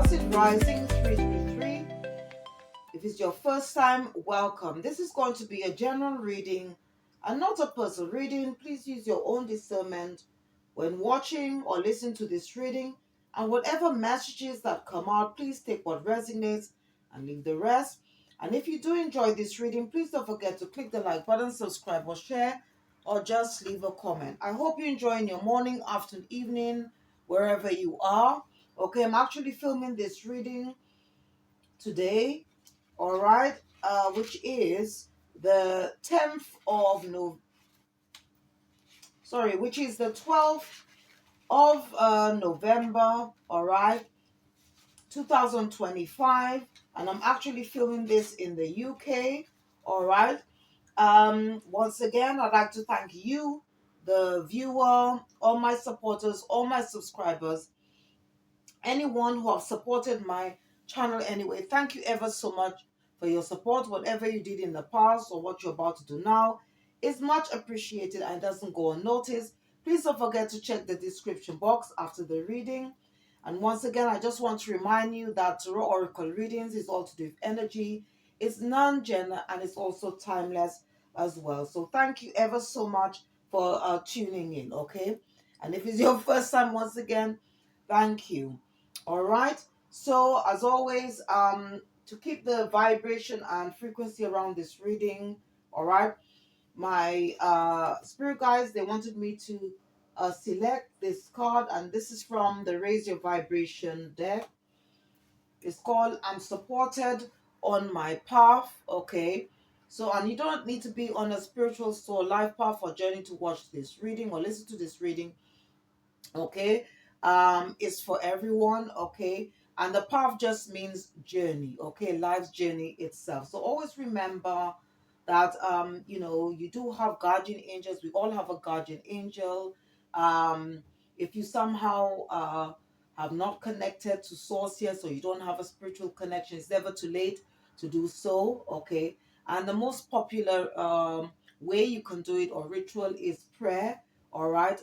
Transit Rising 333. If it's your first time, welcome. This is going to be a general reading and not a personal reading. Please use your own discernment when watching or listening to this reading. And whatever messages that come out, please take what resonates and leave the rest. And if you do enjoy this reading, please don't forget to click the like button, subscribe or share, or just leave a comment. I hope you enjoy in your morning, afternoon, evening, wherever you are. Okay, I'm actually filming this reading today, all right, which is the 10th of which is the 12th of November, all right, 2025, and I'm actually filming this in the UK, all right. Once again, I'd like to thank you, the viewer, all my supporters, all my subscribers, anyone who have supported my channel anyway. Thank you ever so much for your support. Whatever you did in the past or what you're about to do now is much appreciated and doesn't go unnoticed. Please don't forget to check the description box after the reading. And once again, I just want to remind you that Tarot Oracle readings is all to do with energy. It's non-gender and it's also timeless as well. So thank you ever so much for tuning in, okay? And if it's your first time, once again, thank you. All right. So as always, to keep the vibration and frequency around this reading, all right, my spirit guides, they wanted me to select this card, and this is from the Raise Your Vibration deck. It's called I'm Supported on My Path. Okay. So, and you don't need to be on a spiritual soul life path or journey to watch this reading or listen to this reading. Okay, it's for everyone. Okay, and the path just means journey. Okay, life's journey itself. So always remember that you do have guardian angels. We all have a guardian angel. If you somehow have not connected to source yet, so you don't have a spiritual connection, it's never too late to do so. Okay, and the most popular way you can do it or ritual is prayer. All right.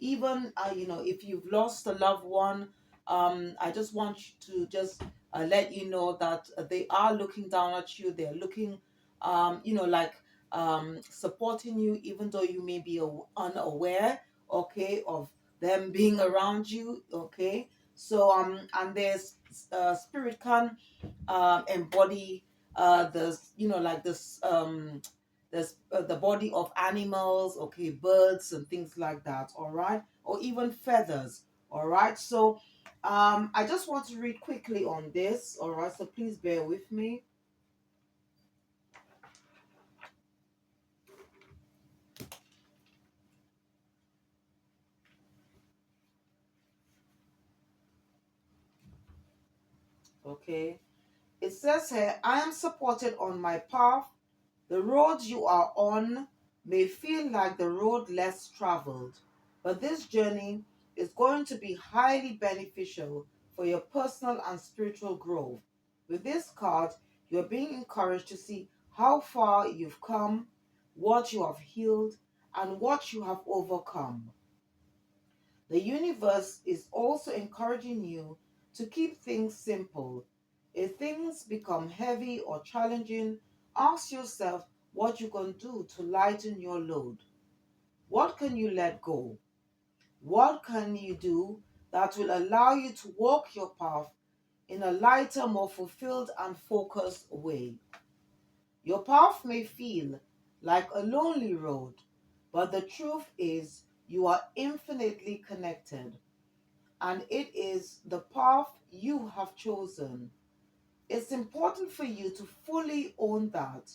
Even if you've lost a loved one, I just want to just let you know that they are looking down at you. They're looking like supporting you, even though you may be unaware, okay, of them being around you. Okay, so and there's spirit can embody the like this the body of animals, okay, birds and things like that, all right, or even feathers, all right. So I just want to read quickly on this, all right, so please bear with me. Okay, it says here, I am supported on my path. The road you are on may feel like the road less traveled, but this journey is going to be highly beneficial for your personal and spiritual growth. With this card, you're being encouraged to see how far you've come, what you have healed, and what you have overcome. The universe is also encouraging you to keep things simple. If things become heavy or challenging, ask yourself what you can do to lighten your load. What can you let go? What can you do that will allow you to walk your path in a lighter, more fulfilled, and focused way? Your path may feel like a lonely road, but the truth is you are infinitely connected, and it is the path you have chosen. It's important for you to fully own that.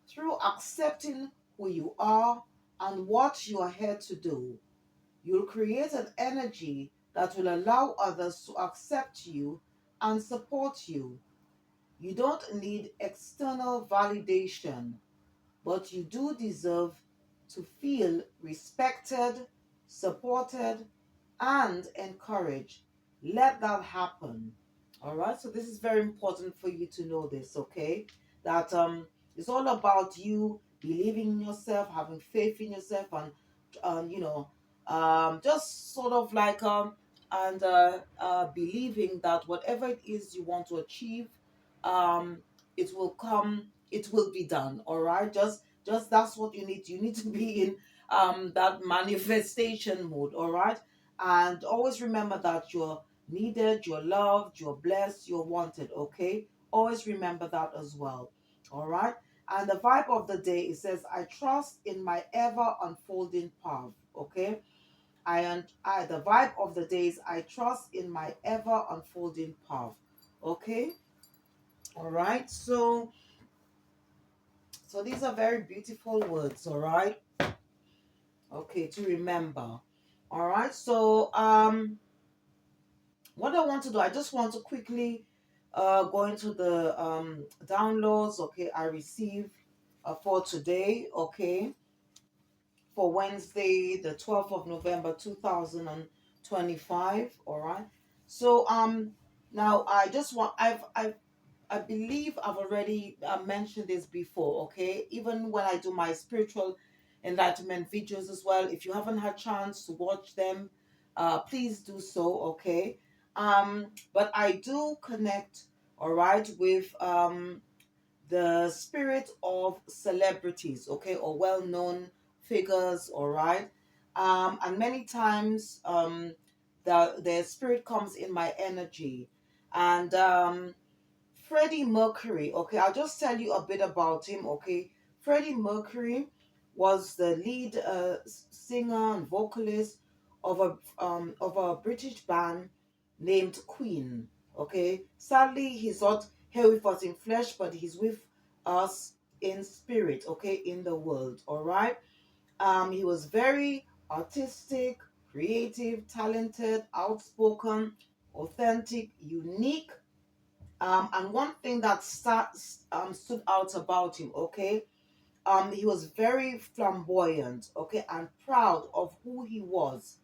Through accepting who you are and what you are here to do, you'll create an energy that will allow others to accept you and support you. You don't need external validation, but you do deserve to feel respected, supported, and encouraged. Let that happen. All right. So this is very important for you to know this, okay? That it's all about you believing in yourself, having faith in yourself, and just sort of like and believing that whatever it is you want to achieve, um, it will come, it will be done. All right, just that's what you need. You need to be in that manifestation mode. All right, and always remember that you're needed, you're loved, you're blessed, you're wanted. Okay, always remember that as well. All right. And the vibe of the day, it says, I trust in my ever unfolding path. Okay. I the vibe of the day is, I trust in my ever unfolding path. Okay. All right. So these are very beautiful words. All right. Okay, to remember. All right. So what I want to do, I just want to quickly go into the downloads. Okay, I received for today. Okay, for Wednesday, the 12th of November, 2025. All right. So now I just want I believe I've already mentioned this before. Okay, even when I do my spiritual enlightenment videos as well. If you haven't had chance to watch them, please do so. Okay. But I do connect. All right, with the spirit of celebrities, okay, or well-known figures, all right. And many times their spirit comes in my energy. And Freddie Mercury, okay, I'll just tell you a bit about him, okay. Freddie Mercury was the lead singer and vocalist of a British band named Queen, okay. Sadly, he's not here with us in flesh, but he's with us in spirit, okay, in the world, all right. He was very artistic, creative, talented, outspoken, authentic, unique, and one thing that stood out about him, okay, he was very flamboyant, okay, and proud of who he was,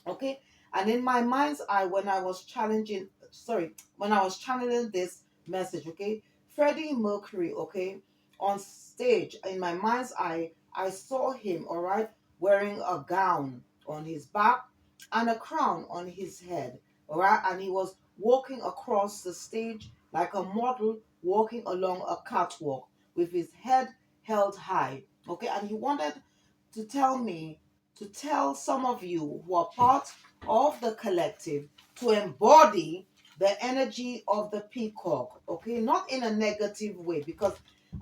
okay. And in my mind's eye, when I was channeling this message, okay, Freddie Mercury, okay, on stage, in my mind's eye, I saw him, all right, wearing a gown on his back and a crown on his head, all right, and he was walking across the stage like a model walking along a catwalk with his head held high, okay. And he wanted to tell some of you who are part of the collective to embody the energy of the peacock, okay, not in a negative way, because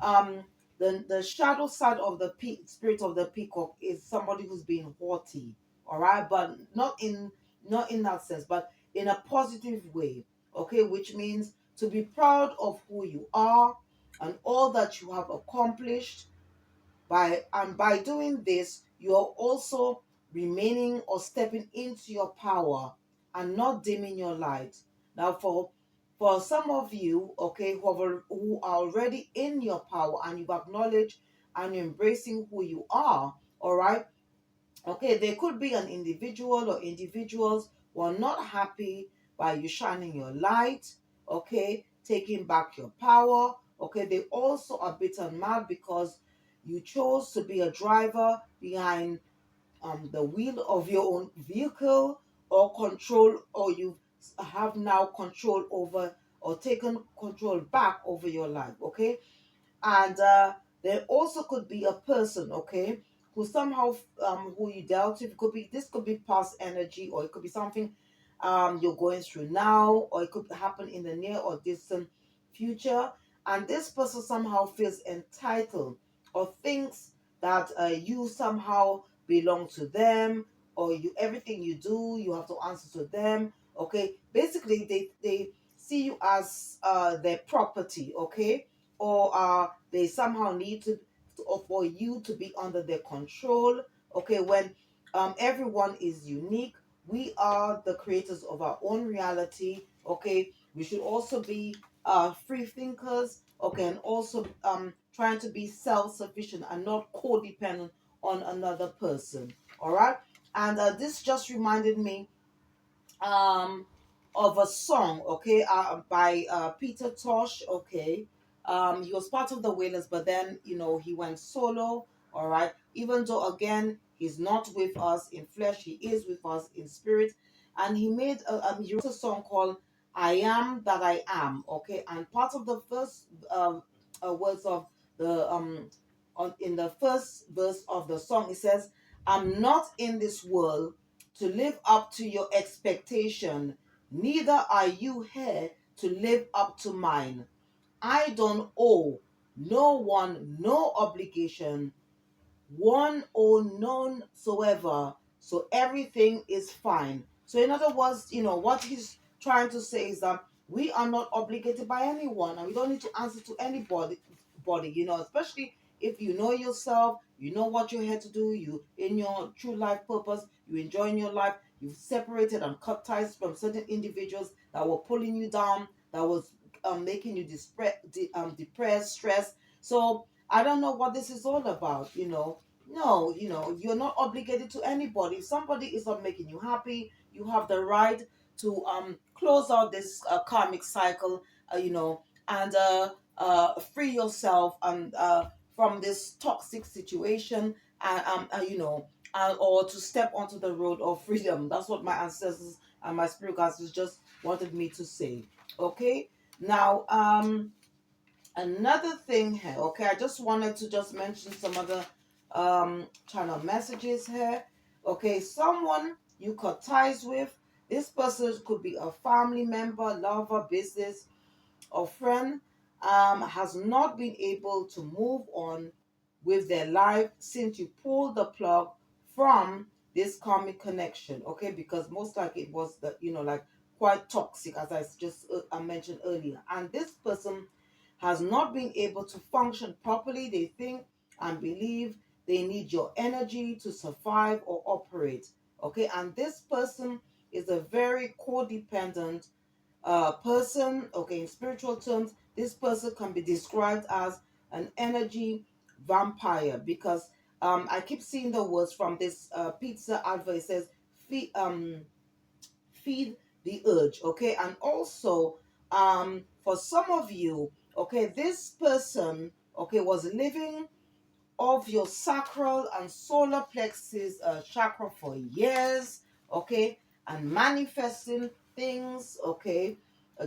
um the shadow side of the spirit of the peacock is somebody who's being haughty, all right, but not in that sense, but in a positive way, okay, which means to be proud of who you are and all that you have accomplished. By doing this, you're also remaining or stepping into your power and not dimming your light. Now, for some of you, okay, who are already in your power and you've acknowledged and you're embracing who you are, all right. Okay, there could be an individual or individuals who are not happy by you shining your light, okay, taking back your power. Okay, they also are bitter and mad because you chose to be a driver behind the wheel of your own vehicle, or control, or you have now control over or taken control back over your life. Okay, and there also could be a person, okay, who somehow who you dealt with. Could be, this could be past energy, or it could be something you're going through now, or it could happen in the near or distant future. And this person somehow feels entitled, or thinks that you somehow belong to them, or you, everything you do you have to answer to them. Okay, basically they see you as their property, okay, or they somehow need or for you to be under their control. Okay, when everyone is unique, we are the creators of our own reality. Okay, we should also be free thinkers. Okay, and also trying to be self-sufficient and not codependent on another person. All right, and this just reminded me um of a song, okay, by Peter Tosh, okay. He was part of the Wailers, but then he went solo, all right. Even though again he's not with us in flesh, he is with us in spirit, and he wrote a song called "I Am That I Am." Okay, and part of the first words of the in the first verse of the song, it says, "I'm not in this world to live up to your expectation, neither are you here to live up to mine. I don't owe no one no obligation, one or none soever, so everything is fine." So, in other words, what he's trying to say is that we are not obligated by anyone, and we don't need to answer to anybody. Especially if you know yourself, you know what you're here to do, you in your true life purpose, you enjoying your life, you've separated and cut ties from certain individuals that were pulling you down, that was making you depressed, stressed. So I don't know what this is all about. No, you're not obligated to anybody. If somebody is not making you happy, you have the right to close out this karmic cycle, and free yourself and from this toxic situation, and or to step onto the road of freedom. That's what my ancestors and my spirit guides just wanted me to say. Okay, now another thing here. Okay, I just wanted to just mention some other channel messages here. Okay, someone you cut ties with. This person could be a family member, lover, business, or friend, has not been able to move on with their life since you pulled the plug from this karmic connection. Okay, because most likely it was like quite toxic, as I just I mentioned earlier, and this person has not been able to function properly. They think and believe they need your energy to survive or operate. Okay, and this person is a very codependent person. Okay, in spiritual terms, this person can be described as an energy vampire, because I keep seeing the words from this pizza advert. It says, feed the urge. Okay, and also for some of you, okay, this person, okay, was living of your sacral and solar plexus chakra for years, okay, and manifesting things, okay,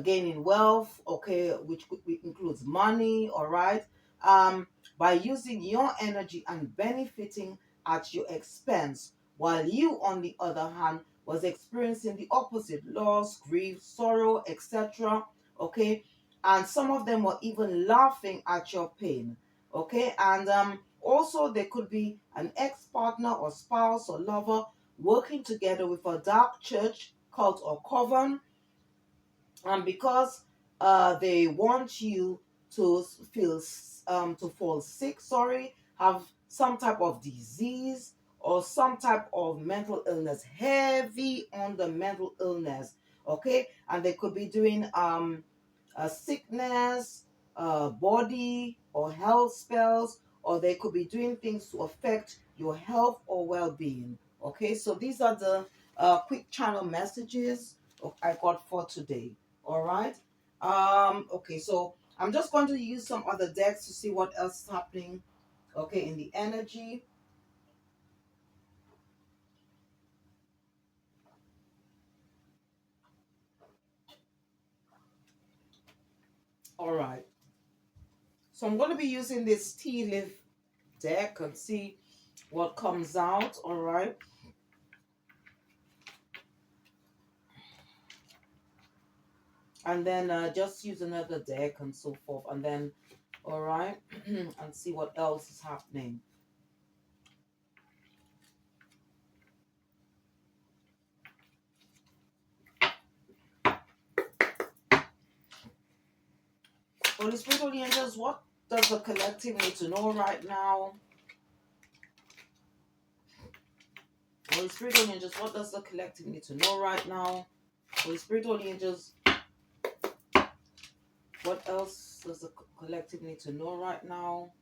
gaining wealth, okay, which includes money, all right, by using your energy and benefiting at your expense, while you, on the other hand, was experiencing the opposite: loss, grief, sorrow, etc. Okay, and some of them were even laughing at your pain. Okay, and also there could be an ex-partner or spouse or lover working together with a dark church, cult, or coven, and because they want you to to fall sick, sorry, have some type of disease or some type of mental illness, heavy on the mental illness. Okay, and they could be doing a sickness, body or health spells, or they could be doing things to affect your health or well-being. Okay, so these are the quick channel messages I got for today. All right. Okay, so I'm just going to use some other decks to see what else is happening. Okay, in the energy. All right. So I'm going to be using this tea leaf deck and see what comes out. All right. And then just use another deck and so forth, and then all right, and see what else is happening. Holy Spirit, Holy Angels, what does the collective need to know right now? Holy Spirit, Holy Angels, what does the collective need to know right now? Holy Spirit, Holy Angels, what else does the collective need to know right now?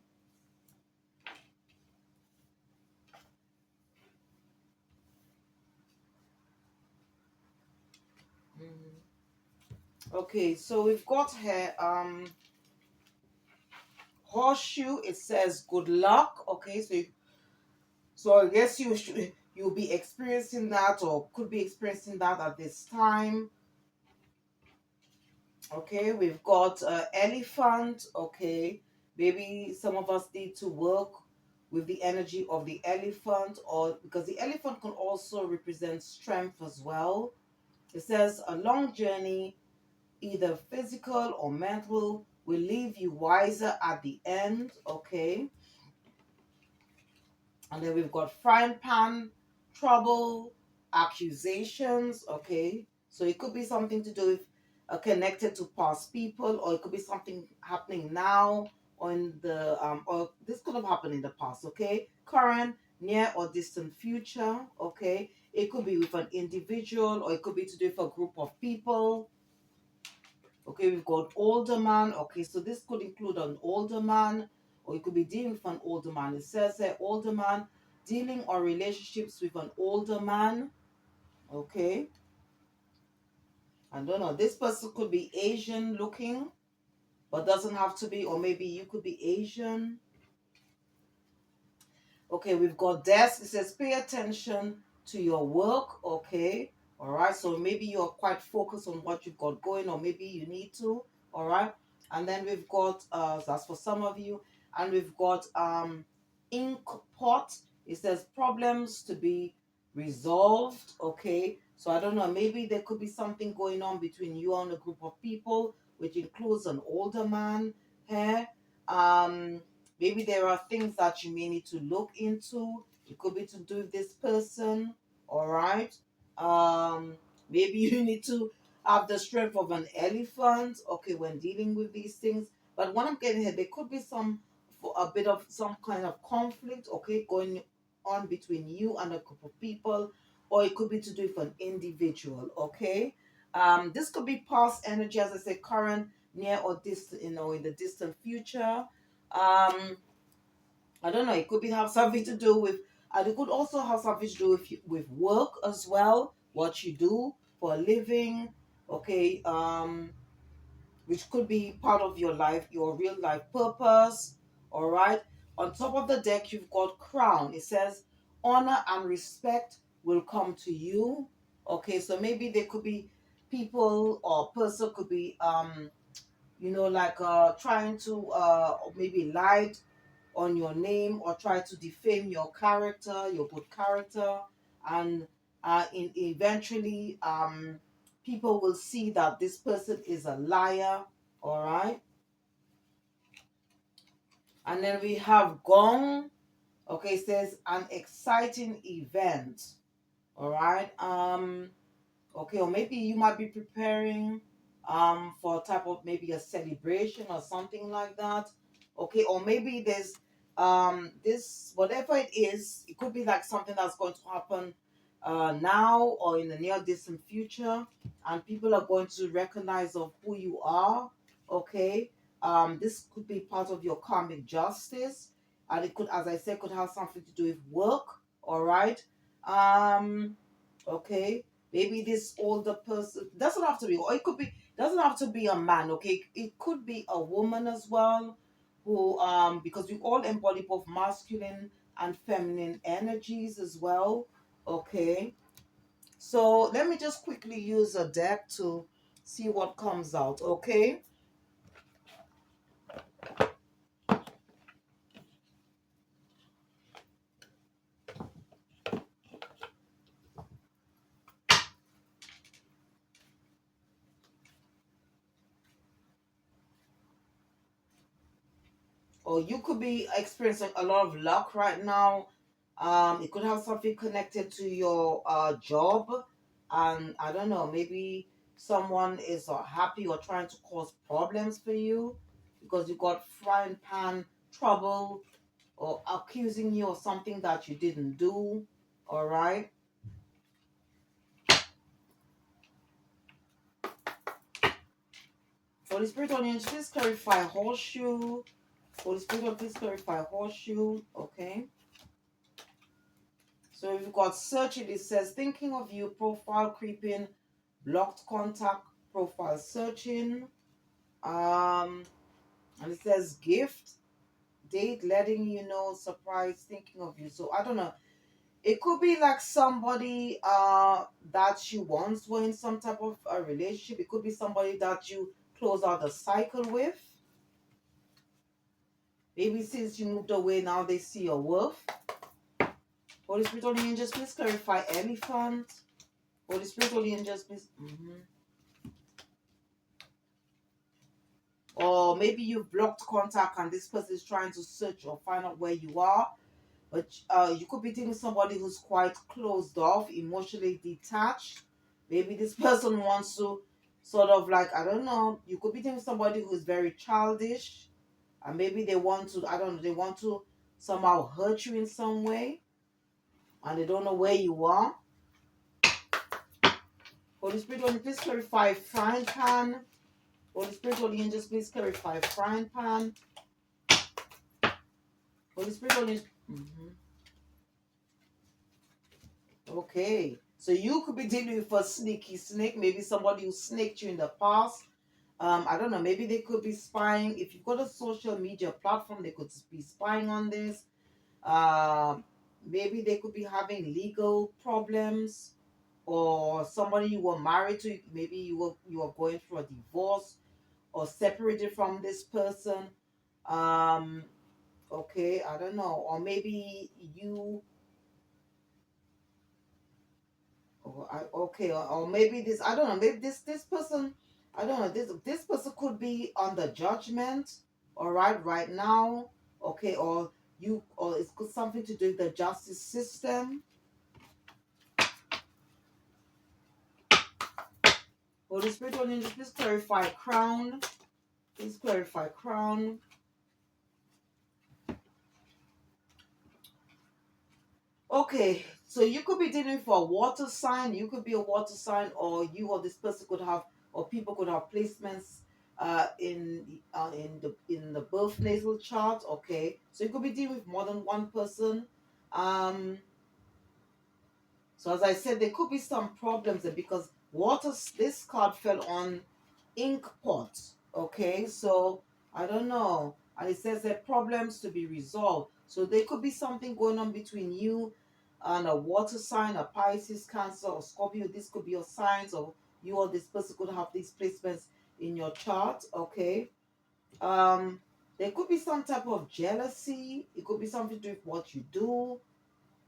Okay, so we've got here horseshoe. It says good luck. Okay, so I guess you'll be experiencing that or could be experiencing that at this time. Okay, we've got elephant. Okay, maybe some of us need to work with the energy of the elephant, or because the elephant can also represent strength as well. It says a long journey, either physical or mental, will leave you wiser at the end. Okay, and then we've got frying pan, trouble, accusations. Okay. So it could be something to do with connected to past people, or it could be something happening now, or in the or this could have happened in the past. Okay. Current, near or distant future. Okay. It could be with an individual, or it could be to do with a group of people. Okay, we've got older man. Okay, so this could include an older man, or you could be dealing with an older man. It says here, older man, dealing or relationships with an older man. Okay, I don't know. This person could be Asian looking, but doesn't have to be, or maybe you could be Asian. Okay, we've got desk. It says pay attention to your work. Okay. All right. So maybe you're quite focused on what you've got going, or maybe you need to. All right. And then we've got that's for some of you. And we've got ink pot. It says problems to be resolved. Okay. So I don't know, maybe there could be something going on between you and a group of people, which includes an older man here. Um Maybe there are things that you may need to look into. It could be to do with this person, all right? Um, Maybe you need to have the strength of an elephant, okay, when dealing with these things. But what I'm getting here, there could be some for a bit of some kind of conflict, okay, going on between you and a group of people, or it could be to do with an individual, okay? This could be past energy, as I say, current, near or distant, in the distant future. um I don't know, it could be have something to do with, and it could also have something to do with work as well, what you do for a living. Okay, which could be part of your life, your real life purpose. All right. On top of the deck, you've got crown. It says honor and respect will come to you. Okay, so maybe there could be people or person could be like trying to maybe lie on your name or try to defame your character, your good character, and eventually people will see that this person is a liar. All right, and then we have gong. Okay, it says an exciting event. All right. Okay, or maybe you might be preparing for a type of maybe a celebration or something like that. Okay, or maybe there's this whatever it is, it could be like something that's going to happen now or in the near distant future, and people are going to recognize of who you are. Okay. This could be part of your karmic justice, and it could, as I said, could have something to do with work. All right. um okay, maybe this older person doesn't have to be, or it could be, doesn't have to be a man. Okay, it could be a woman as well, who because we all embody both masculine and feminine energies as well. Okay, so let me just quickly use a deck to see what comes out. Okay. Or you could be experiencing a lot of luck right now. It could have something connected to your job, and I don't know, maybe someone is happy or trying to cause problems for you because you got frying pan trouble or accusing you of something that you didn't do. All right. Holy Spirit, on please clarify horseshoe. Holy Spirit, please clarify horseshoe. Okay. So we've got searching. It says thinking of you, profile creeping, blocked contact, profile searching. And it says gift, date, letting you know, surprise, thinking of you. So I don't know. It could be like somebody that you once were in some type of a relationship. It could be somebody that you close out a cycle with. Maybe since you moved away, now they see your worth. Holy Spirit, Holy Angels, please clarify elephant. Holy Spirit, Holy Angels, please. Or maybe you've blocked contact and this person is trying to search or find out where you are. But you could be dealing with somebody who's quite closed off, emotionally detached. Maybe this person wants to sort of like, I don't know, you could be dealing with somebody who's very childish. And maybe they want to, I don't know, they want to somehow hurt you in some way. And they don't know where you are. Holy Spirit, Holy, please clarify frying pan. Holy Spirit, Holy Angels, please clarify frying pan. Holy Spirit, Holy. Okay. So you could be dealing with a sneaky snake. Maybe somebody who snaked you in the past. I don't know. Maybe they could be spying. If you've got a social media platform, they could be spying on this. Maybe they could be having legal problems, or somebody you were married to. Maybe you were going through a divorce or separated from this person. Um, okay, I don't know. Or maybe you. Okay, or maybe this. I don't know. Maybe this person. I don't know. This person could be under judgment. All right now. Okay, or it's got something to do with the justice system. Holy Spirit, Holy Angels, please clarify crown. Please clarify crown. Okay, so you could be dealing for a water sign. You could be a water sign, or you or this person could have, or people could have placements in the birth nasal chart. Okay, so you could be dealing with more than one person. Um, so as I said, there could be some problems there because water. This card fell on ink pot. Okay, so I don't know, and it says there are problems to be resolved. So there could be something going on between you and a water sign, a Pisces, Cancer, or Scorpio. This could be your signs, or you or this person could have these placements in your chart. Okay, um, there could be some type of jealousy. It could be something to do with what you do.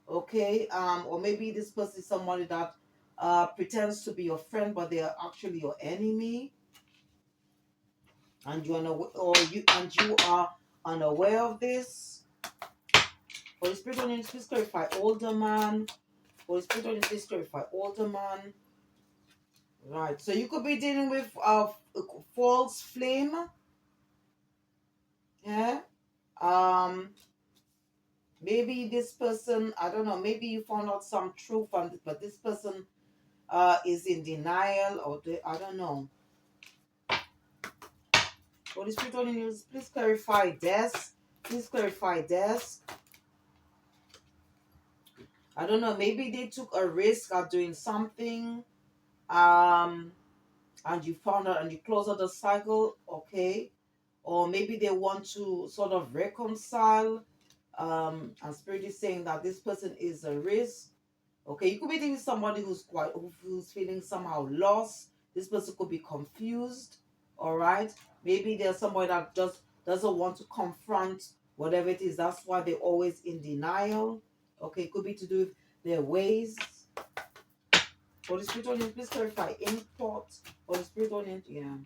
Okay, or maybe this person is somebody that pretends to be your friend, but they are actually your enemy, and you are unaware of this. Holy Spirit, Holy Spirit, please clarify older man. Holy Spirit, Holy Spirit, please clarify older man. Right. So you could be dealing with false flame. Yeah. Um. Maybe this person, I don't know. Maybe you found out some truth from this, but this person is in denial, or I don't know. Holy Spirit, Holy Spirit, please clarify death. Please clarify death. I don't know. Maybe they took a risk of doing something, um, and you found out and you close out the cycle. Okay, or maybe they want to sort of reconcile. And Spirit is saying that this person is a risk. Okay, you could be thinking somebody who's feeling somehow lost. This person could be confused. All right, maybe there's somebody that just doesn't want to confront whatever it is. That's why they're always in denial. Okay, it could be to do with their ways. Holy Spirit, Holy, please clarify import. Holy Spirit, Holy, yeah.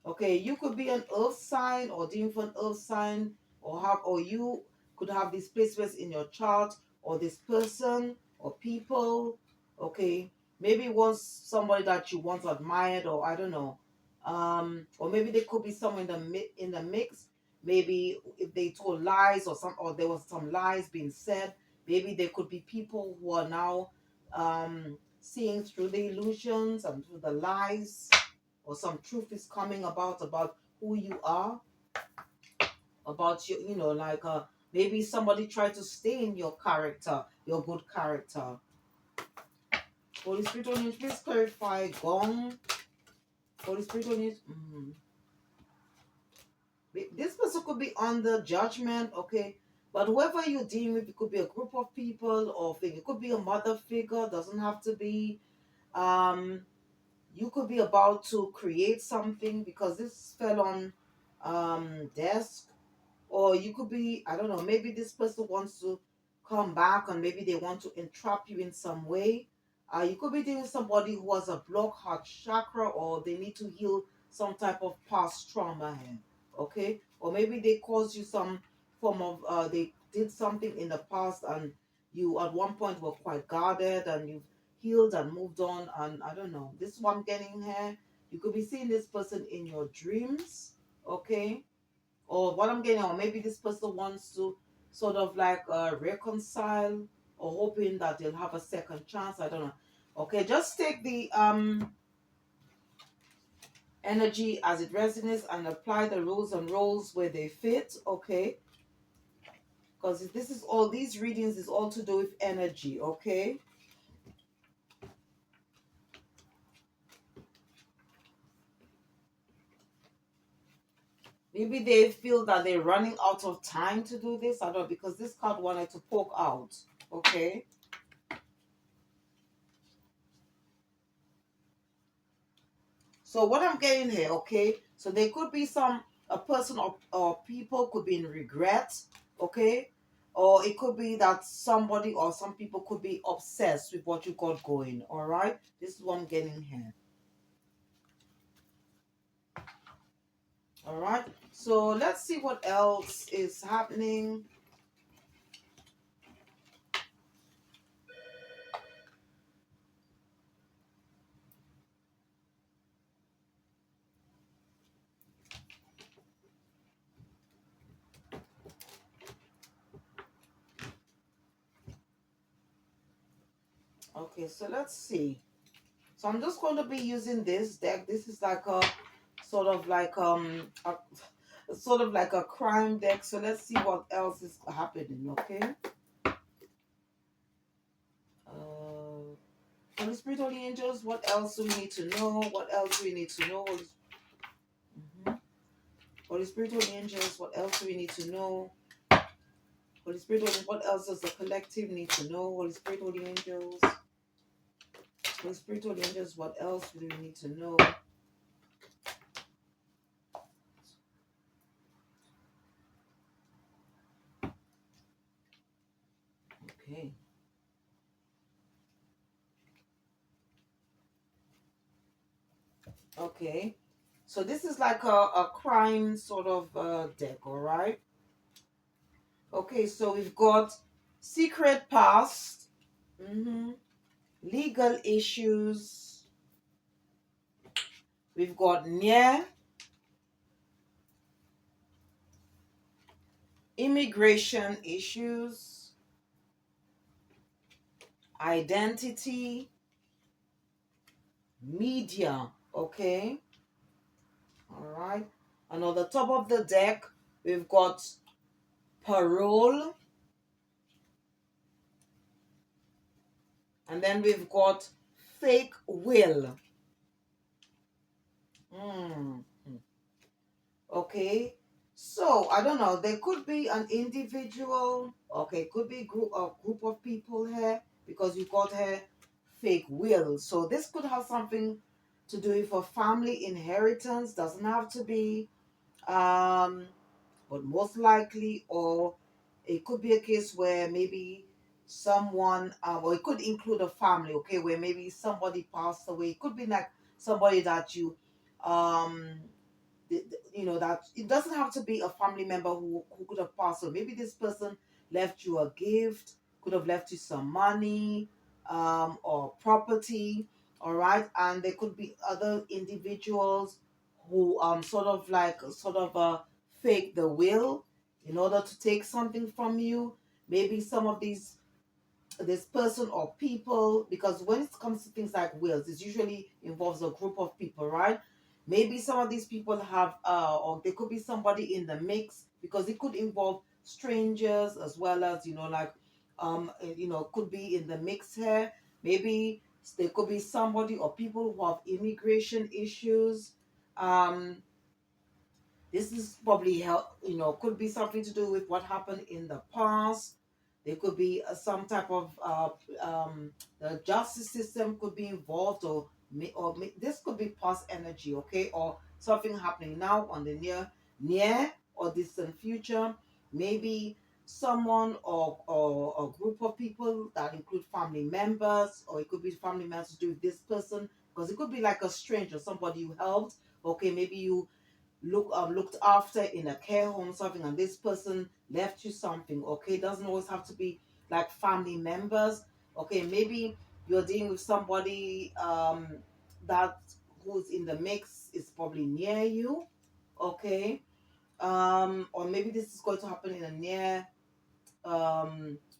Okay, you could be an earth sign or dealing for an earth sign, or you could have these placements in your chart, or this person or people. Okay, maybe it was somebody that you once admired, or I don't know. Or maybe there could be someone in the mix. Maybe if they told lies, or there was some lies being said. Maybe there could be people who are now seeing through the illusions and through the lies, or some truth is coming about who you are, about like maybe somebody tried to stain your character, your good character. Holy Spirit, Holy Spirit, please clarify gong. Holy Spirit, Holy Spirit, this person could be under judgment. Okay, But whoever you deal with, it could be a group of people or thing. It could be a mother figure. Doesn't have to be. Um, you could be about to create something because this fell on desk, or you could be, I don't know, maybe this person wants to come back and maybe they want to entrap you in some way. You could be dealing with somebody who has a blocked heart chakra, or they need to heal some type of past trauma here. Okay, or maybe they caused you some form of they did something in the past and you at one point were quite guarded and you've healed and moved on. And I don't know, this is what I'm getting here. You could be seeing this person in your dreams. Okay, or what I'm getting, or maybe this person wants to sort of like reconcile, or hoping that they'll have a second chance. I don't know. Okay, just take the energy as it resonates and apply the rules and roles where they fit. Okay, because this is all, these readings is all to do with energy. Okay, maybe they feel that they're running out of time to do this. I don't know, because this card wanted to poke out. Okay. So what I'm getting here, okay? So there could be some a person or people could be in regret, okay? Or it could be that somebody or some people could be obsessed with what you got going, all right? This is what I'm getting here. All right. So let's see what else is happening. Okay, so let's see. So I'm just going to be using this deck. This is like a sort of like sort of like a crime deck. So let's see what else is happening, okay? Uh, Holy Spirit, Holy Angels, what else do we need to know? What else do we need to know? Mhm. Holy Spirit, Holy Angels, what else do we need to know? Holy Spirit, Holy, what else does the collective need to know? Holy Spirit, Holy Angels, Holy Spirit, Holy Angels, what else do we need to know? Okay. Okay. So this is like a crime sort of deck, all right? Okay, so we've got secret past, legal issues, we've got near, immigration issues, identity, media, okay? All right. And on the top of the deck, we've got parole, and then we've got fake will. Mm. Okay. So I don't know. There could be an individual. Okay, could be group of people here because you got here fake will. So this could have something to do with a family inheritance. Doesn't have to be. Um, but most likely, or it could be a case where maybe someone, or it could include a family. Okay, where maybe somebody passed away. It could be like somebody that you, um you know, that it doesn't have to be a family member who could have passed on. Maybe this person left you a gift, could have left you some money, or property, all right? And there could be other individuals who sort of fake the will in order to take something from you. Maybe some of these this person or people, because when it comes to things like wills, it usually involves a group of people, right? Maybe some of these people have or there could be somebody in the mix, because it could involve strangers as well as, you know, like you know, could be in the mix here. Maybe there could be somebody or people who have immigration issues. um This is probably help, could be something to do with what happened in the past. There could be some type of the justice system could be involved, or this could be past energy, okay, or something happening now on the near or distant future. Maybe someone or a group of people that include family members, or it could be family members to do with this person, because it could be like a stranger, somebody you helped. Okay, maybe you looked after in a care home, something, and this person left you something. Okay, doesn't always have to be like family members. Okay, maybe you're dealing with somebody that who's in the mix is probably near you. Okay, or maybe this is going to happen in a near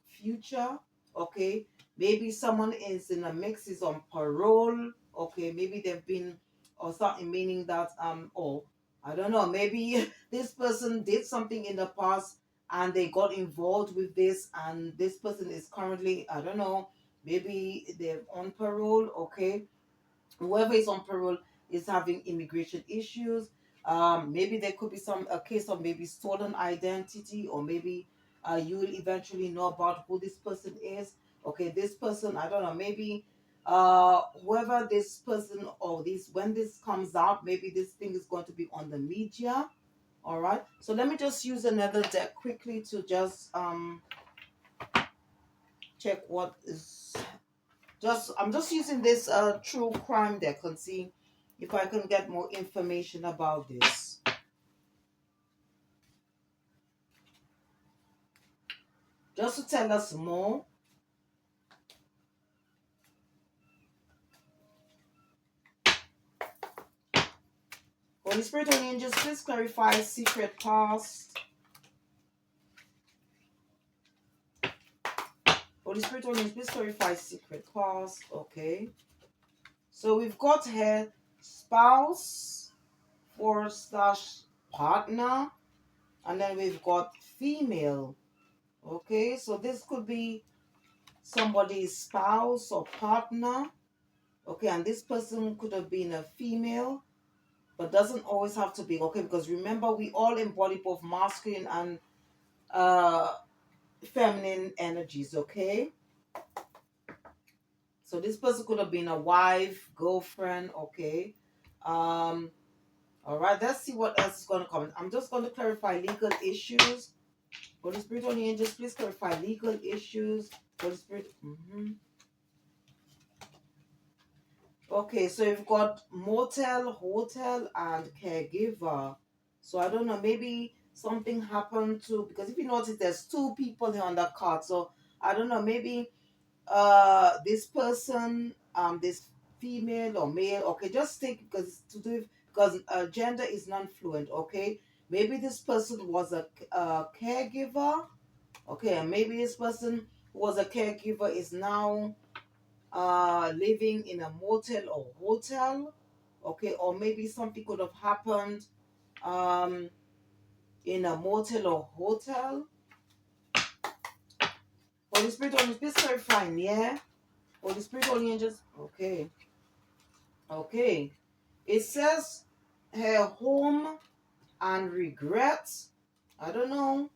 future. Okay, maybe someone is in a mix, is on parole. Okay, maybe they've been, or something, meaning that or I don't know, maybe this person did something in the past and they got involved with this, and this person is currently, I don't know, maybe they're on parole. Okay, whoever is on parole is having immigration issues. Maybe there could be a case of maybe stolen identity, or maybe you will eventually know about who this person is. Okay, this person, I don't know, maybe whoever this person, or this, when this comes out, maybe this thing is going to be on the media. All right. So let me just use another deck quickly to just check what is I'm just using this true crime deck and see if I can get more information about this. Just to tell us more. Holy Spirit, Holy Angels, please clarify secret past. Holy Spirit, Holy Angels, please clarify secret past. Okay. So we've got here spouse or slash partner. And then we've got female. Okay. So this could be somebody's spouse or partner. Okay, and this person could have been a female, but doesn't always have to be. Okay, because remember, we all embody both masculine and uh feminine energies. Okay, so this person could have been a wife, girlfriend. Okay, um all right, let's see what else is going to come. I'm just going to clarify legal issues. Holy Spirit, Holy Angels, please clarify legal issues. Holy Spirit. Okay, so you've got motel, hotel, and caregiver. So I don't know, maybe something happened to, because if you notice, there's two people here on the card. So I don't know, maybe this person, this female or male. Okay, just take, because it's to do with, because gender is non-fluent. Okay, maybe this person was a caregiver. Okay, and maybe this person who was a caregiver is now living in a motel or hotel. Okay, or maybe something could have happened um in a motel or hotel. Holy Spirit, Holy Spirit, clarifying, yeah. Holy Spirit, Holy Angels. Okay, okay. It says her home and regrets. I don't know.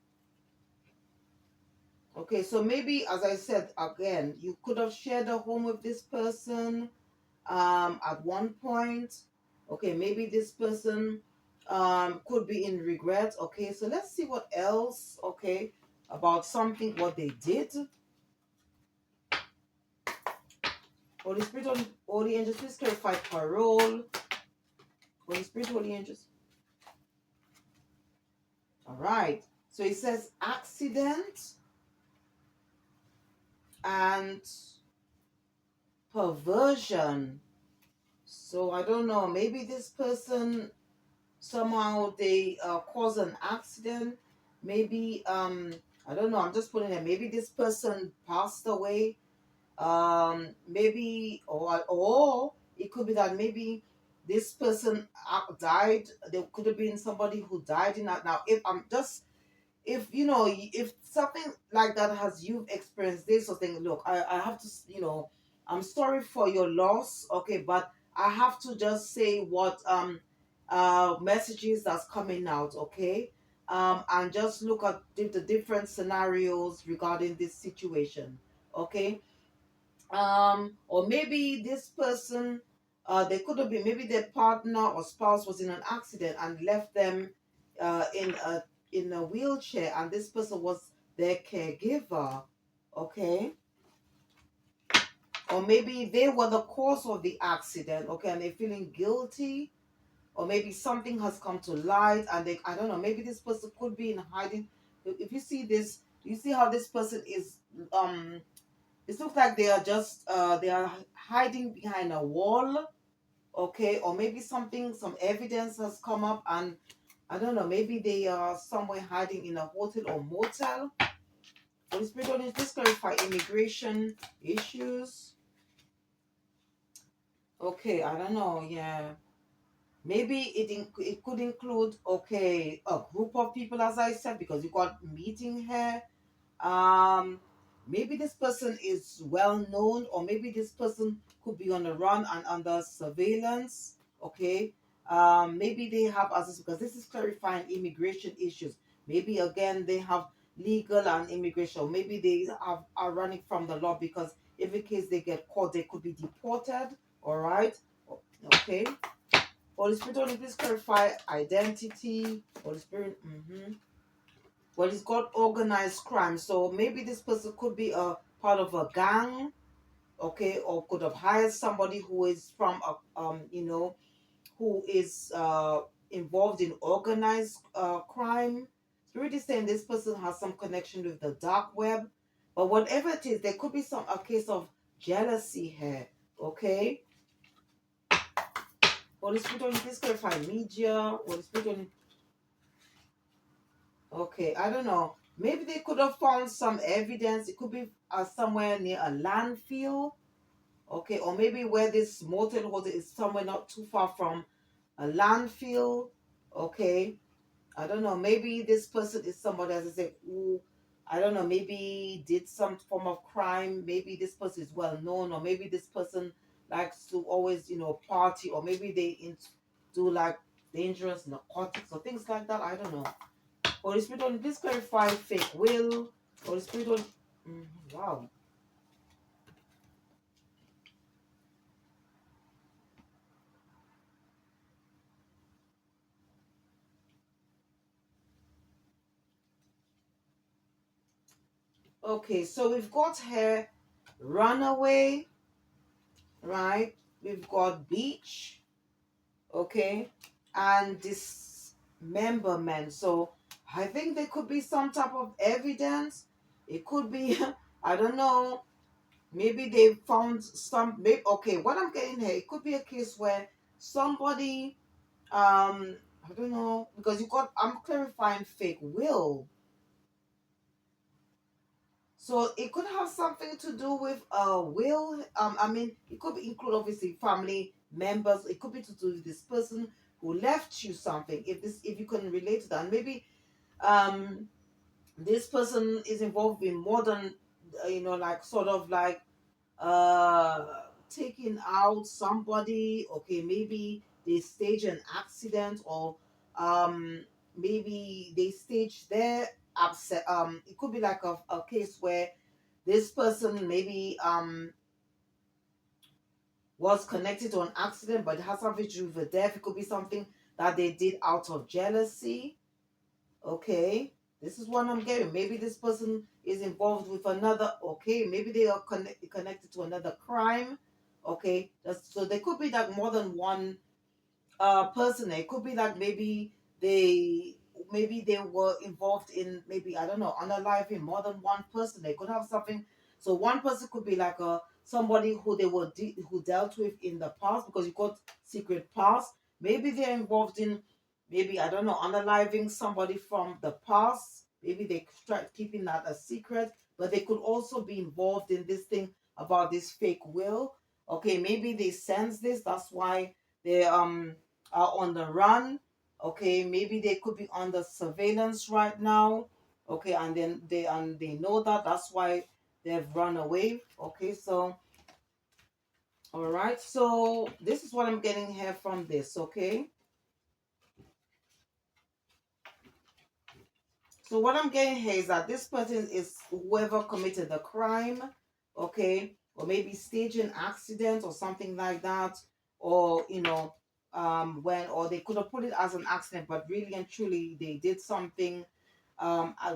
Okay, so maybe, as I said again, you could have shared a home with this person at one point. Okay, maybe this person could be in regret. Okay, so let's see what else. Okay, about something what they did. Holy Spirit, Holy Angels, please clarify parole. Holy Spirit, Holy Angels. All right, so it says accident and perversion. So I don't know, maybe this person, somehow they cause an accident. Maybe I don't know, I'm just putting it, maybe this person passed away. Maybe, or it could be that maybe this person died. There could have been somebody who died in that. Now if I'm just, if you know, if something like that has, you've experienced this or thing, look, I have to, I'm sorry for your loss. Okay, but I have to just say what messages that's coming out, okay? And just look at the different scenarios regarding this situation, okay? Or maybe this person, they could have been, maybe their partner or spouse was in an accident and left them in a wheelchair, and this person was their caregiver, okay? Or maybe they were the cause of the accident, okay, and they're feeling guilty. Or maybe something has come to light and they, I don't know, maybe this person could be in hiding. If you see this, you see how this person is, it looks like they are just they are hiding behind a wall, okay? Or maybe something, some evidence has come up, and I don't know, maybe they are somewhere hiding in a hotel or motel. Holy Spirit, only just clarify immigration issues. Okay, I don't know, yeah. Maybe it could include, okay, a group of people, as I said, because you got meeting here. Um, Maybe this person is well known, or maybe this person could be on the run and under surveillance. Okay. Maybe they have, as this, because this is clarifying immigration issues. Maybe again they have legal and immigration. Or maybe they are running from the law, because if in case they get caught, they could be deported. All right. Okay. Holy Spirit, only please clarify identity. Holy Spirit. Well, it's got organized crime. So maybe this person could be a part of a gang, okay, or could have hired somebody who is from a who is involved in organized crime. Spirit is saying this person has some connection with the dark web. But whatever it is, there could be a case of jealousy here. Okay. Holy Spirit, only please clarify media. Holy Spirit, only. Okay, I don't know. Maybe they could have found some evidence. It could be somewhere near a landfill. Okay, or maybe where this motel was is somewhere not too far from a landfill. Okay, I don't know. Maybe this person is somebody, as I say, who, I don't know, maybe did some form of crime. Maybe this person is well known, or maybe this person likes to always, party, or maybe they do like dangerous narcotics or things like that. I don't know. Holy Spirit, only please clarify fake will. Holy Spirit, only. Wow. Okay, so we've got here runaway, right? We've got beach, okay, and dismemberment. So I think there could be some type of evidence. It could be, I don't know, maybe they found some, maybe, okay, what I'm getting here, it could be a case where somebody, I don't know, because I'm clarifying fake will. So it could have something to do with a will. I mean, it could include obviously family members. It could be to do with this person who left you something. If you can relate to that, maybe um, this person is involved in more than like sort of like uh taking out somebody. Okay, maybe they stage an accident, or um maybe they stage their upset. It could be like a case where this person maybe was connected to an accident, but it has something to do with the death. It could be something that they did out of jealousy. Okay, this is what I'm getting. Maybe this person is involved with another. Okay, maybe they are connected to another crime. Okay, so there could be like more than one person. It could be like they maybe they were involved in, maybe I don't know, unaliving more than one person. They could have something. So one person could be like a somebody who they were who dealt with in the past, because you got secret past. Maybe they're involved in, maybe I don't know, unaliving somebody from the past. Maybe they start keeping that a secret, but they could also be involved in this thing about this fake will. Okay, maybe they sense this. That's why they are on the run. Okay, maybe they could be under surveillance right now. Okay, and then they know that. That's why they've run away. Okay, so all right. So this is what I'm getting here from this. Okay. So what I'm getting here is that this person is whoever committed the crime, okay, or maybe staging accident or something like that, or or they could have put it as an accident, but really and truly they did something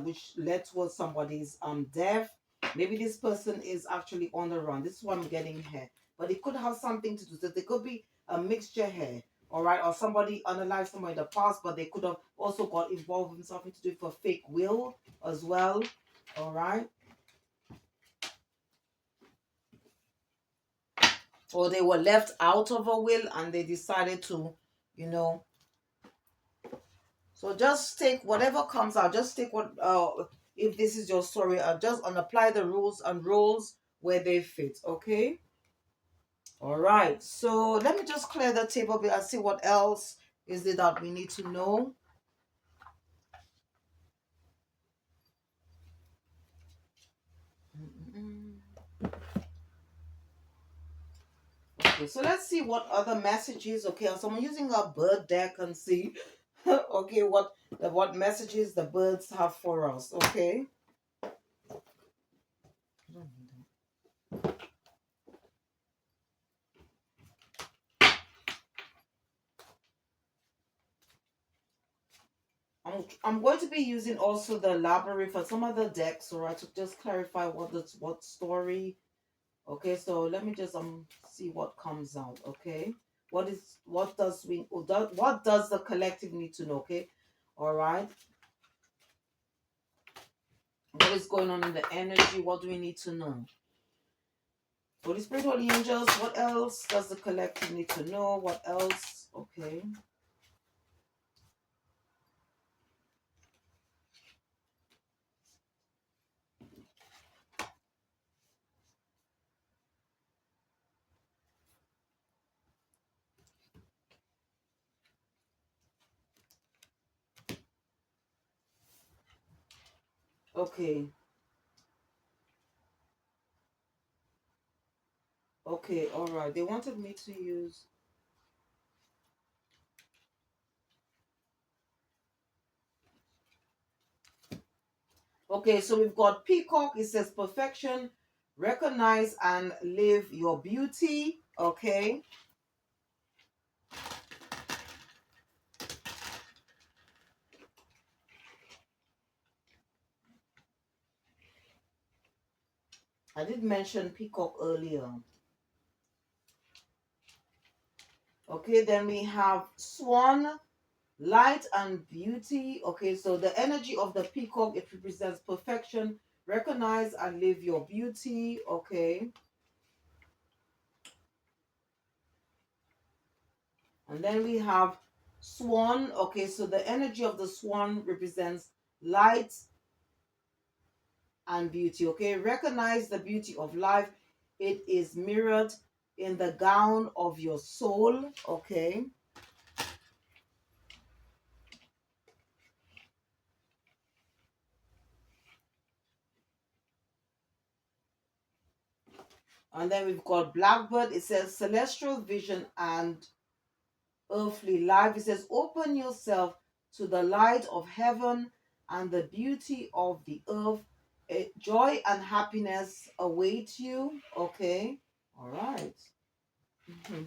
which led towards somebody's death. Maybe this person is actually on the run. This is what I'm getting here, but it could have something to do. So there could be a mixture here. All right, or somebody unalive somebody in the past, but they could have also got involved in something to do for fake will as well. All right, or they were left out of a will and they decided to, you know. So just take whatever comes out. Just take what if this is your story, just and apply the rules and roles where they fit. Okay. All right. So let me just clear the table a bit and see what else is it that we need to know. Okay, so let's see what other messages. Okay, so I'm using a bird deck and see okay what messages the birds have for us. Okay. I'm going to be using also the library for some of the decks, all right, to just clarify what story. Okay, so let me just see what comes out. Okay, what does the collective need to know? Okay, all right, what is going on in the energy? What do we need to know? Holy Spirit, Holy Angels, what else does the collective need to know? What else? Okay. Okay. Okay, all right. They wanted me to use. Okay, so we've got Peacock. It says perfection, recognize and live your beauty. Okay. I did mention Peacock earlier. Okay, then we have Swan, light and beauty. Okay, so the energy of the Peacock, it represents perfection, recognize and live your beauty. Okay. And then we have Swan. Okay, so the energy of the Swan represents light and beauty. Okay, recognize the beauty of life. It is mirrored in the gown of your soul. Okay. And then we've got Blackbird. It says celestial vision and earthly life. It says open yourself to the light of heaven and the beauty of the earth. Joy and happiness await you. Okay. All right. Mhm.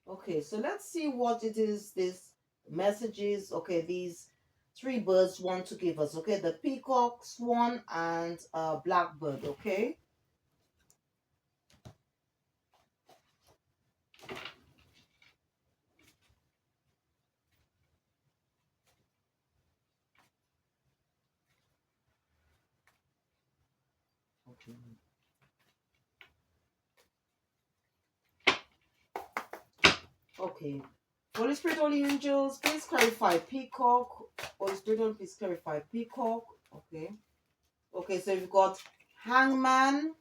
Okay, so let's see what it is this messages, okay, these three birds want to give us. Okay, the peacock, swan, and blackbird. Okay. Okay. Okay. Holy Spirit, Holy Angels, please clarify peacock. Holy Spirit, please clarify peacock. Okay. Okay, so you've got hangman,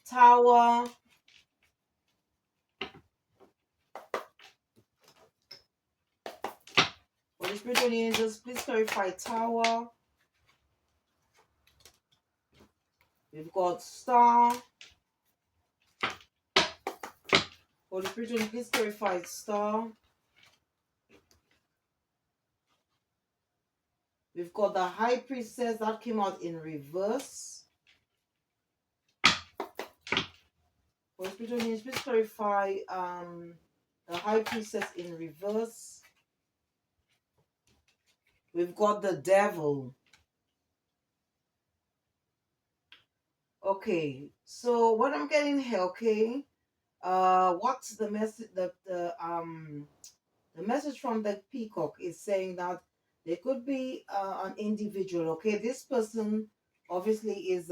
tower. Holy Spirit, Holy Angels, please clarify tower. We've got Star. Holy Spirit, please clarify Star. We've got the High Priestess that came out in reverse. Holy Spirit, please clarify the High Priestess in reverse. We've got the Devil. Okay, so what I'm getting here, okay, what's the message? The message from the peacock is saying that there could be an individual. Okay, this person obviously is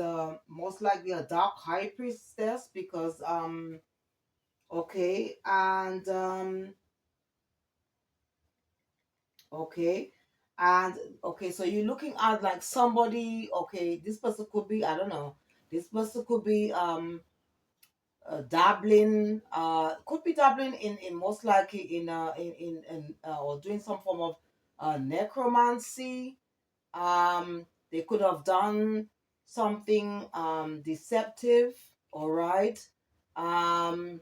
most likely a dark high priestess because okay, and okay, and okay, so you're looking at like somebody. Okay, this person could be, I don't know. This person could be dabbling, could be dabbling in most likely in or doing some form of necromancy. They could have done something deceptive, all right. Um,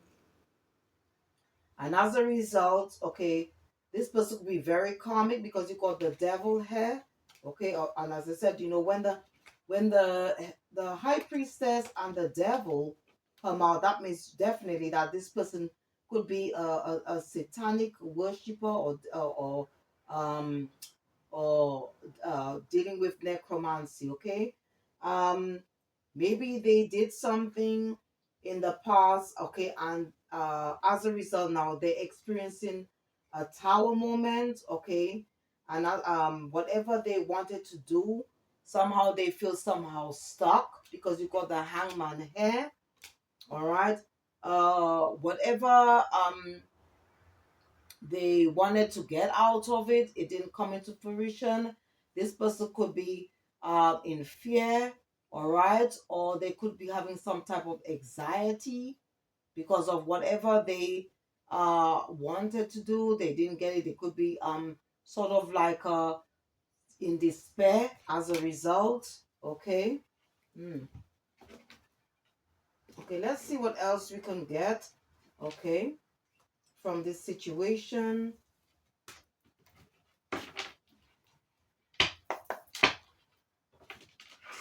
and as a result, okay, this person could be very karmic because you got the devil here, okay. And as I said, you know, when the high priestess and the devil come out, that means definitely that this person could be a satanic worshiper um or dealing with necromancy, okay. um Maybe they did something in the past, okay, and as a result now they're experiencing a tower moment, okay, and whatever they wanted to do, somehow they feel somehow stuck because you got the hangman here, all right. Whatever they wanted to get out of it, it didn't come into fruition. This person could be in fear, all right, or they could be having some type of anxiety because of whatever they wanted to do, they didn't get it. They could be sort of like in despair as a result, okay. Hmm. Okay, let's see what else we can get, okay, from this situation.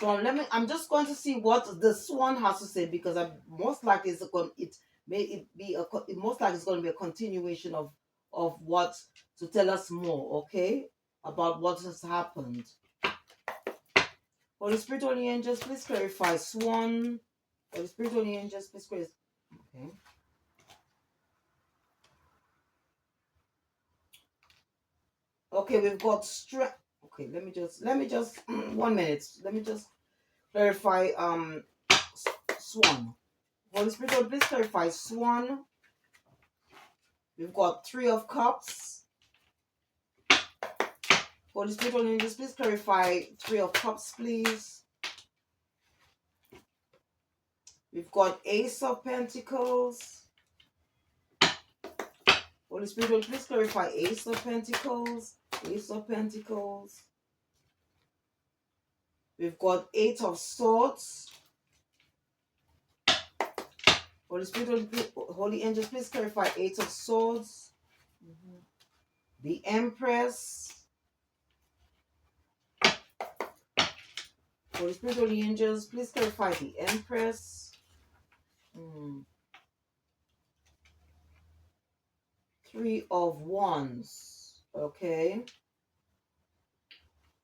So I'm just going to see what the swan has to say because I most likely it may it be it most likely it's going to be a continuation of what to tell us more, okay, about what has happened. Holy Spirit, Holy Angels, please clarify swan. Holy Spirit, Holy Angels, please clarify. Okay. Okay, we've got strength. Okay, let me just 1 minute. Let me just clarify swan. Holy Spirit, please clarify swan. We've got Three of Cups. Holy Spirit, Holy Angels, please clarify Three of Cups, please. We've got Ace of Pentacles. Holy Spirit, please clarify Ace of Pentacles. Ace of Pentacles. We've got Eight of Swords. Holy Spirit, Holy Angels, please clarify Eight of Swords. The Empress. Holy Spirit, Holy Angels, please clarify the Empress. Three of Wands. Okay.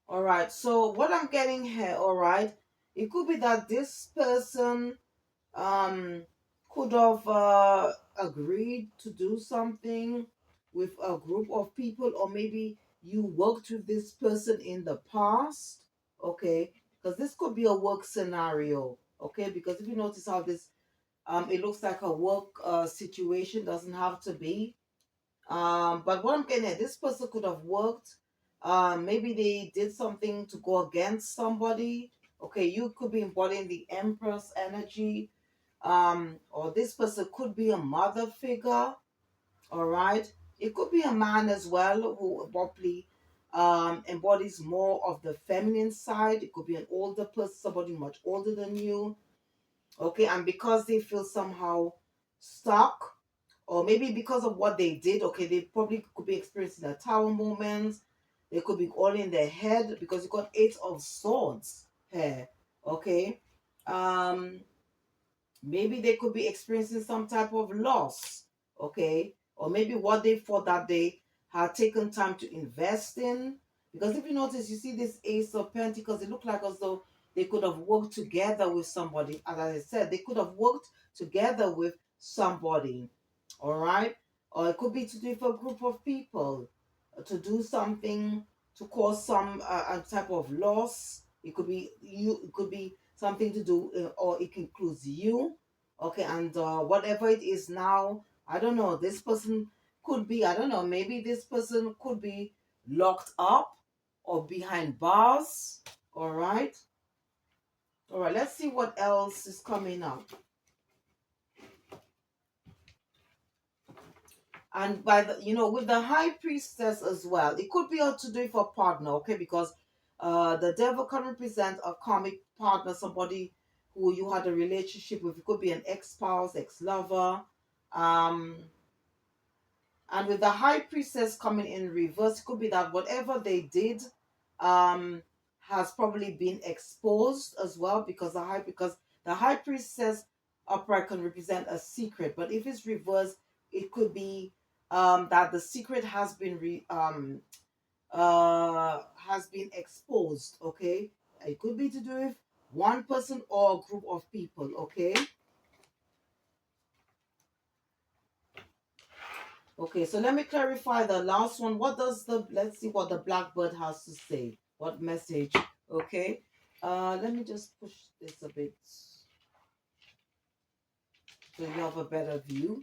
All right. So what I'm getting here, all right, it could be that this person um could have agreed to do something with a group of people, or maybe you worked with this person in the past, okay, because this could be a work scenario, okay, because if you notice how this it looks like a work situation, doesn't have to be. But what I'm getting at, this person could have worked. Maybe they did something to go against somebody. Okay, you could be embodying the Empress energy. Or this person could be a mother figure. All right. It could be a man as well who probably embodies more of the feminine side. It could be an older person, somebody much older than you. Okay, and because they feel somehow stuck, or maybe because of what they did, okay, they probably could be experiencing a tower moment. They could be all in their head because you got Eight of Swords here. Okay. Um, maybe they could be experiencing some type of loss, okay, or maybe what they thought that they had taken time to invest in. Because if you notice, you see this Ace of Pentacles, it looked like as though they could have worked together with somebody. As I said, they could have worked together with somebody, all right, or it could be to do with a group of people, to do something to cause some type of loss. It could be you, it could be something to do, or it includes you. Okay, and whatever it is now, I don't know. This person could be, I don't know, maybe this person could be locked up or behind bars. All right. All right, let's see what else is coming up. And by the, with the High Priestess as well, it could be to do for partner, okay? Because the devil can represent a karmic partner, somebody who you had a relationship with. It could be an ex-spouse, ex-lover. Um, and with the High Priestess coming in reverse, it could be that whatever they did um, has probably been exposed as well, because the High Priestess upright can represent a secret. But if it's reversed, it could be that the secret has been exposed. Okay, it could be to do with one person or a group of people. Okay. Okay, so let me clarify the last one. Let's see what the blackbird has to say. What message? Okay. Let me just push this a bit so you have a better view.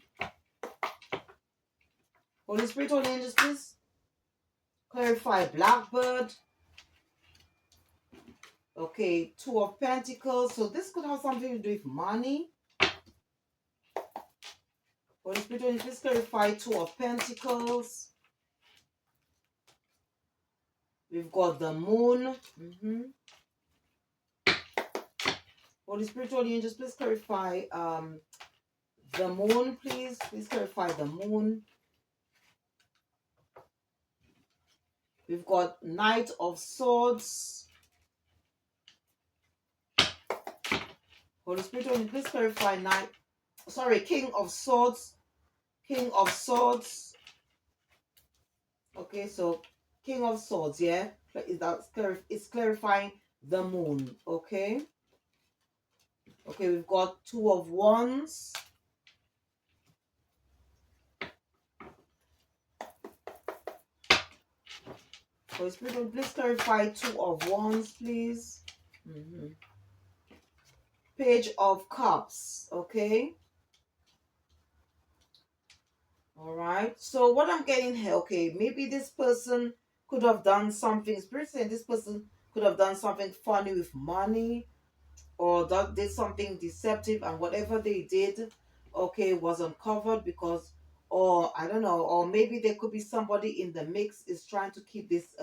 Holy Spirit, Holy Angels, please clarify blackbird. Okay, Two of Pentacles. So this could have something to do with money. Holy Spirit, Holy Angels, please clarify Two of Pentacles. We've got the moon. Holy Spirit, Holy Angels, please clarify the moon, please. Please clarify the moon. We've got Knight of Swords. Holy Spirit, please clarify King of Swords. King of Swords. Okay, so King of Swords, yeah? It's clarifying the moon, okay? Okay, we've got Two of Wands. Holy Spirit, please clarify Two of Wands, please. Page of Cups, okay? All right. So what I'm getting here, okay, maybe this person could have done something. Spirit saying this person could have done something funny with money, or that did something deceptive, and whatever they did, okay, was uncovered because, or I don't know, or maybe there could be somebody in the mix is trying to keep this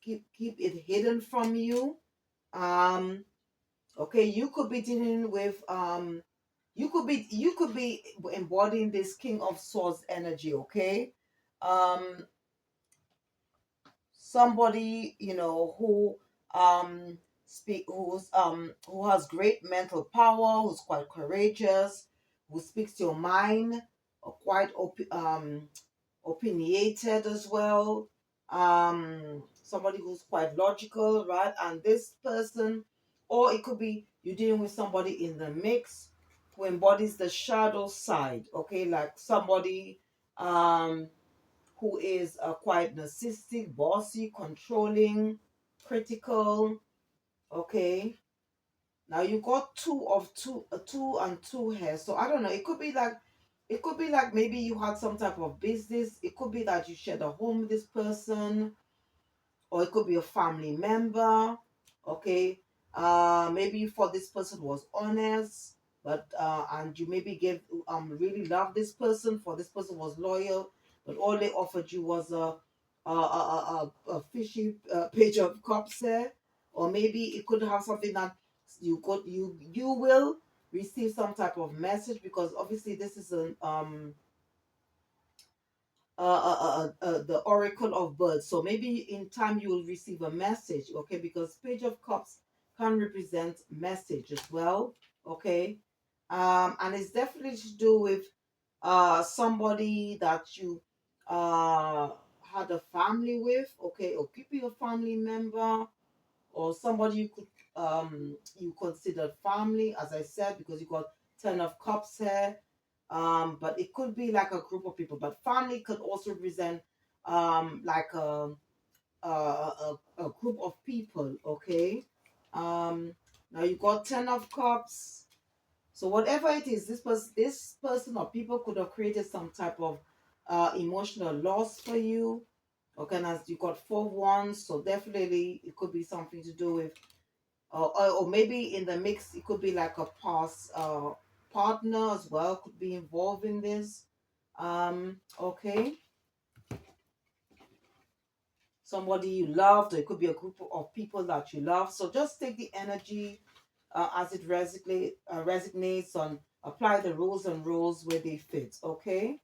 keep it hidden from you. Um, okay, you could be dealing with you could be embodying this King of Swords energy, okay? um Somebody, who who has great mental power, who's quite courageous, who speaks your mind, or quite opinionated as well. Somebody who's quite logical, right? And this person, or it could be you're dealing with somebody in the mix who embodies the shadow side, okay? Like somebody who is quite narcissistic, bossy, controlling, critical, okay? Now you got two and two here. So I don't know. It could be like maybe you had some type of business. It could be that you shared a home with this person, or it could be a family member. Okay. Maybe you thought this person was honest, but and you maybe gave really love this person, for this person was loyal, but all they offered you was a fishy page of cups there, or maybe it could have something that you will receive some type of message, because obviously this is an the oracle of birds. So maybe in time you will receive a message, okay? Because page of cups can represent message as well, okay? And it's definitely to do with somebody that you uh had a family with, okay, or could be a family member, or somebody you could you consider family, as I said, because you got 10 of cups here. But it could be like a group of people, but family could also represent like a group of people, okay. Now you got 10 of cups. So whatever it is, this person or people could have created some type of emotional loss for you. Okay, and as you got 4 wands, so definitely it could be something to do with, or maybe in the mix, it could be like a past partner as well, could be involved in this. Okay, somebody you loved, or it could be a group of people that you love. So just take the energy as it resonates on, apply the rules and rules where they fit. Okay.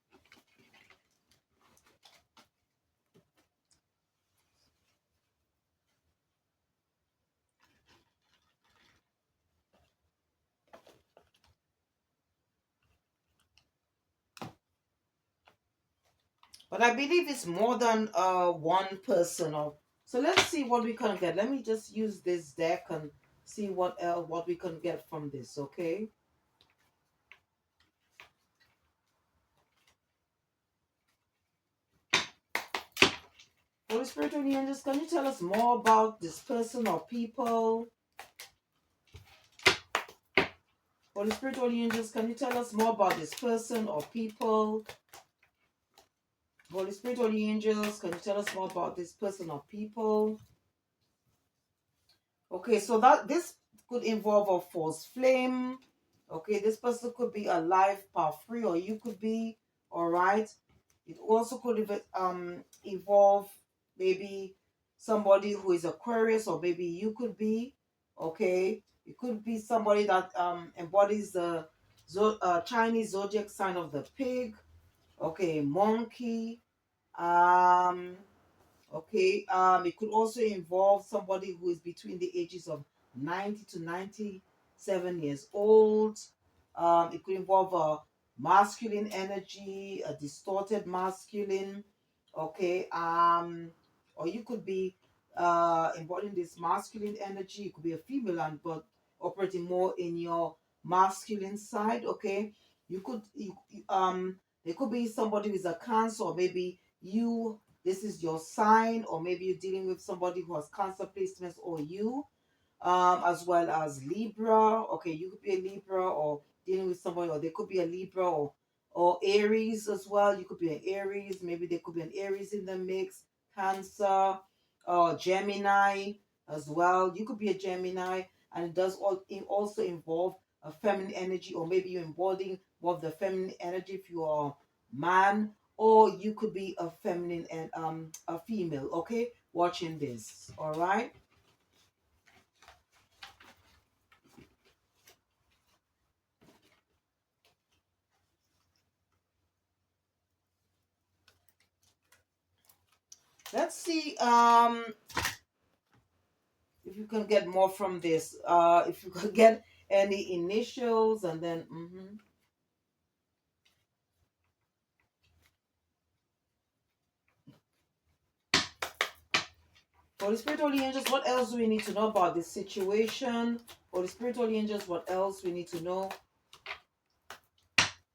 But I believe it's more than one person. Or so let's see what we can get. Let me just use this deck and see what we can get from this. Okay. Holy Spirit, Holy Angels, can you tell us more about this person or people? Holy Spirit, Holy Angels, can you tell us more about this person or people? Holy Spirit, Holy Angels, can you tell us more about this person or people? Okay, so that this could involve a false flame. Okay, this person could be alive, power free, or you could be, all right. It also could involve maybe somebody who is Aquarius, or maybe you could be, okay. It could be somebody that embodies the Chinese zodiac sign of the pig, okay, monkey, um okay, it could also involve somebody who is between the ages of 90 to 97 years old. It could involve a masculine energy, a distorted masculine. Okay. Or you could be embodying this masculine energy. It could be a female, and but operating more in your masculine side. Okay. There could be somebody with a Cancer, or maybe you, this is your sign, or maybe you're dealing with somebody who has Cancer placements, or you, as well as Libra. Okay, you could be a Libra, or dealing with somebody, or there could be a Libra, or Aries as well. You could be an Aries. Maybe there could be an Aries in the mix. Cancer, or Gemini as well. You could be a Gemini, and it also involve a feminine energy, or maybe you're embodying more of the feminine energy if you are man, or you could be a feminine and a female. Okay, watching this. All right. Let's see if you can get more from this. If you can get any initials, and then Holy Spirit, Holy Angels, what else do we need to know about this situation? Holy Spirit, Holy Angels, what else we need to know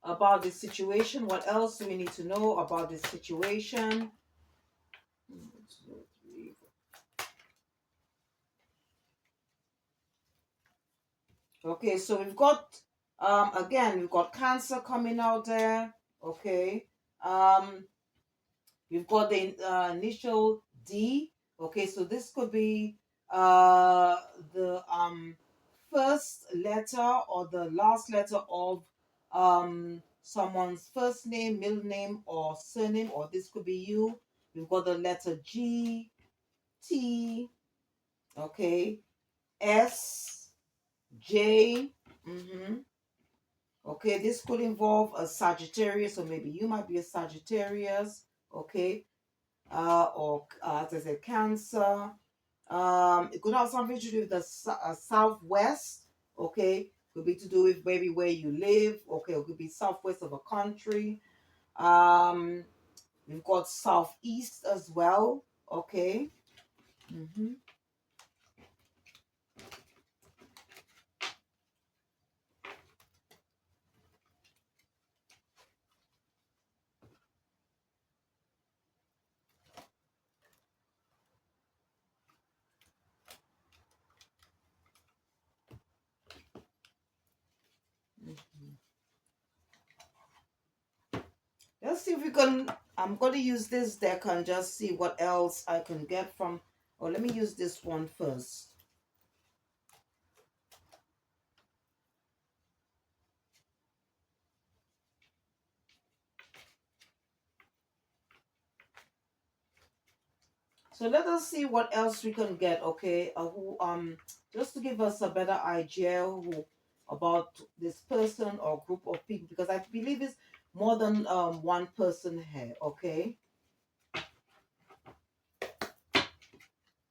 about this situation? What else do we need to know about this situation? Okay, so we've got again, we've got Cancer coming out there. Okay. Um we've got the initial D. Okay, so this could be the first letter or the last letter of someone's first name, middle name, or surname, or this could be you. We've got the letter G, T, okay, S, J. Okay, this could involve a Sagittarius, or maybe you might be a Sagittarius. Okay, or as I said, Cancer. It could have something to do with the southwest. Okay, could be to do with maybe where you live. Okay, it could be southwest of a country. Um, we've got southeast as well. Okay. Mm-hmm. Let's see if we can. I'm going to use this deck and just see what else I can get from. Oh, let me use this one first. So let us see what else we can get, okay? Who just to give us a better idea about this person or group of people, because I believe it's more than one person here, okay?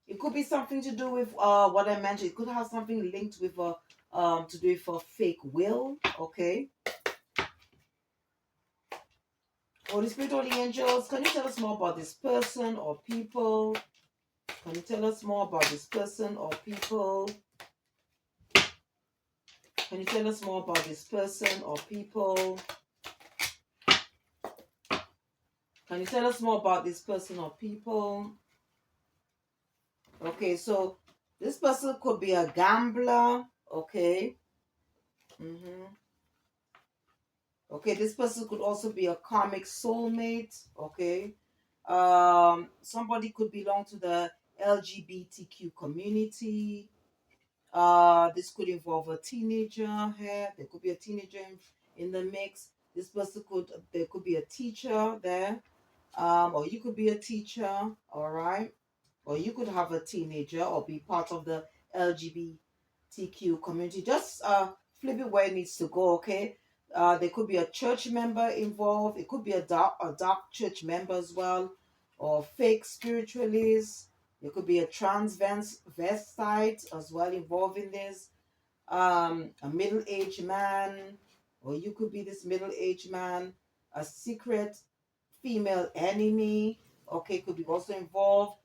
It could be something to do with what I mentioned. It could have something linked with to do with a fake will, okay? Holy Spirit, Holy Angels, can you tell us more about this person or people? Can you tell us more about this person or people? Can you tell us more about this person or people? Can you tell us more about this person or people? Okay, so this person could be a gambler. Okay. Okay, this person could also be a karmic soulmate. Okay. Somebody could belong to the LGBTQ community. This could involve a teenager here. There could be a teenager in the mix. This person there could be a teacher there. Or you could be a teacher, all right? Or you could have a teenager or be part of the LGBTQ community. Just flip it where it needs to go, okay? There could be a church member involved. It could be a dark church member as well, or fake spiritualist. There could be a transvestite as well involved in this. A middle-aged man, or you could be this middle-aged man, a secret female enemy, okay, could be also involved.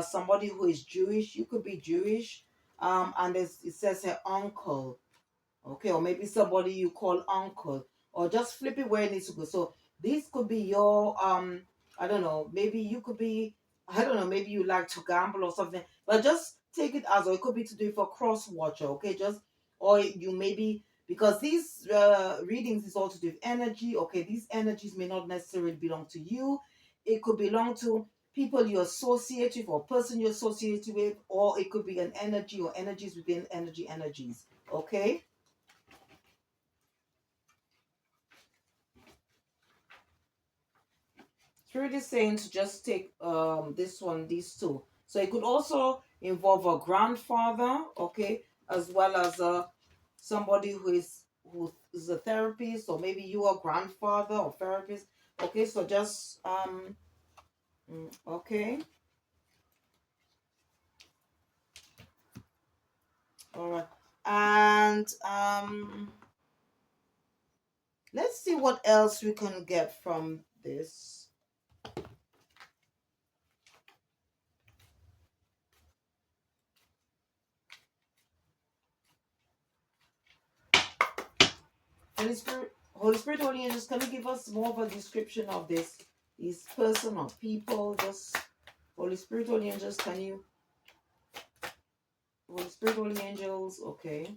Somebody who is Jewish, you could be Jewish. And it says her uncle, okay, or maybe somebody you call uncle, or just flip it where it needs to go. So this could be your I don't know, maybe you could be, I don't know, maybe you like to gamble or something, but just take it as, or it could be to do for cross watcher, okay, just, or you maybe, because these readings is all to do with energy, okay, these energies may not necessarily belong to you. It could belong to people you associate with or person you associate with, or it could be an energy or energies within energies, okay. Spirit is saying to just take this one, these two. So it could also involve a grandfather, okay, as well as somebody who is a therapist, or maybe you are grandfather or therapist. Okay, so just okay, all right, and let's see what else we can get from this. Holy Spirit, Holy Angels, can you give us more of a description of this person or people? Just Holy Spirit, Holy Angels, can you? Holy Spirit, Holy Angels, okay.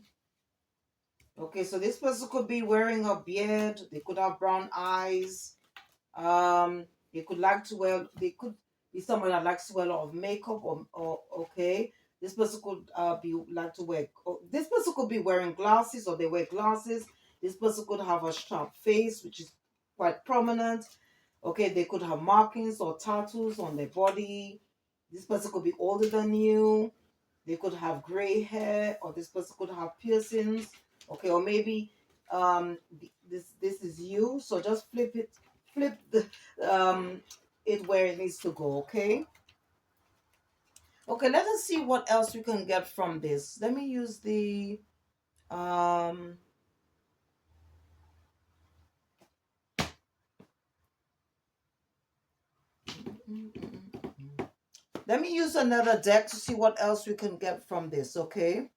Okay, so this person could be wearing a beard. They could have brown eyes. They could like to wear. They could be someone that likes to wear a lot of makeup. Or okay, this person could be like to wear. This person could be wearing glasses, or they wear glasses. This person could have a sharp face, which is quite prominent. Okay, they could have markings or tattoos on their body. This person could be older than you. They could have gray hair, or this person could have piercings. Okay, or maybe this is you. So just flip the it where it needs to go. Okay. Okay, let us see what else we can get from this. Let me use the um let me use another deck to see what else we can get from this, okay?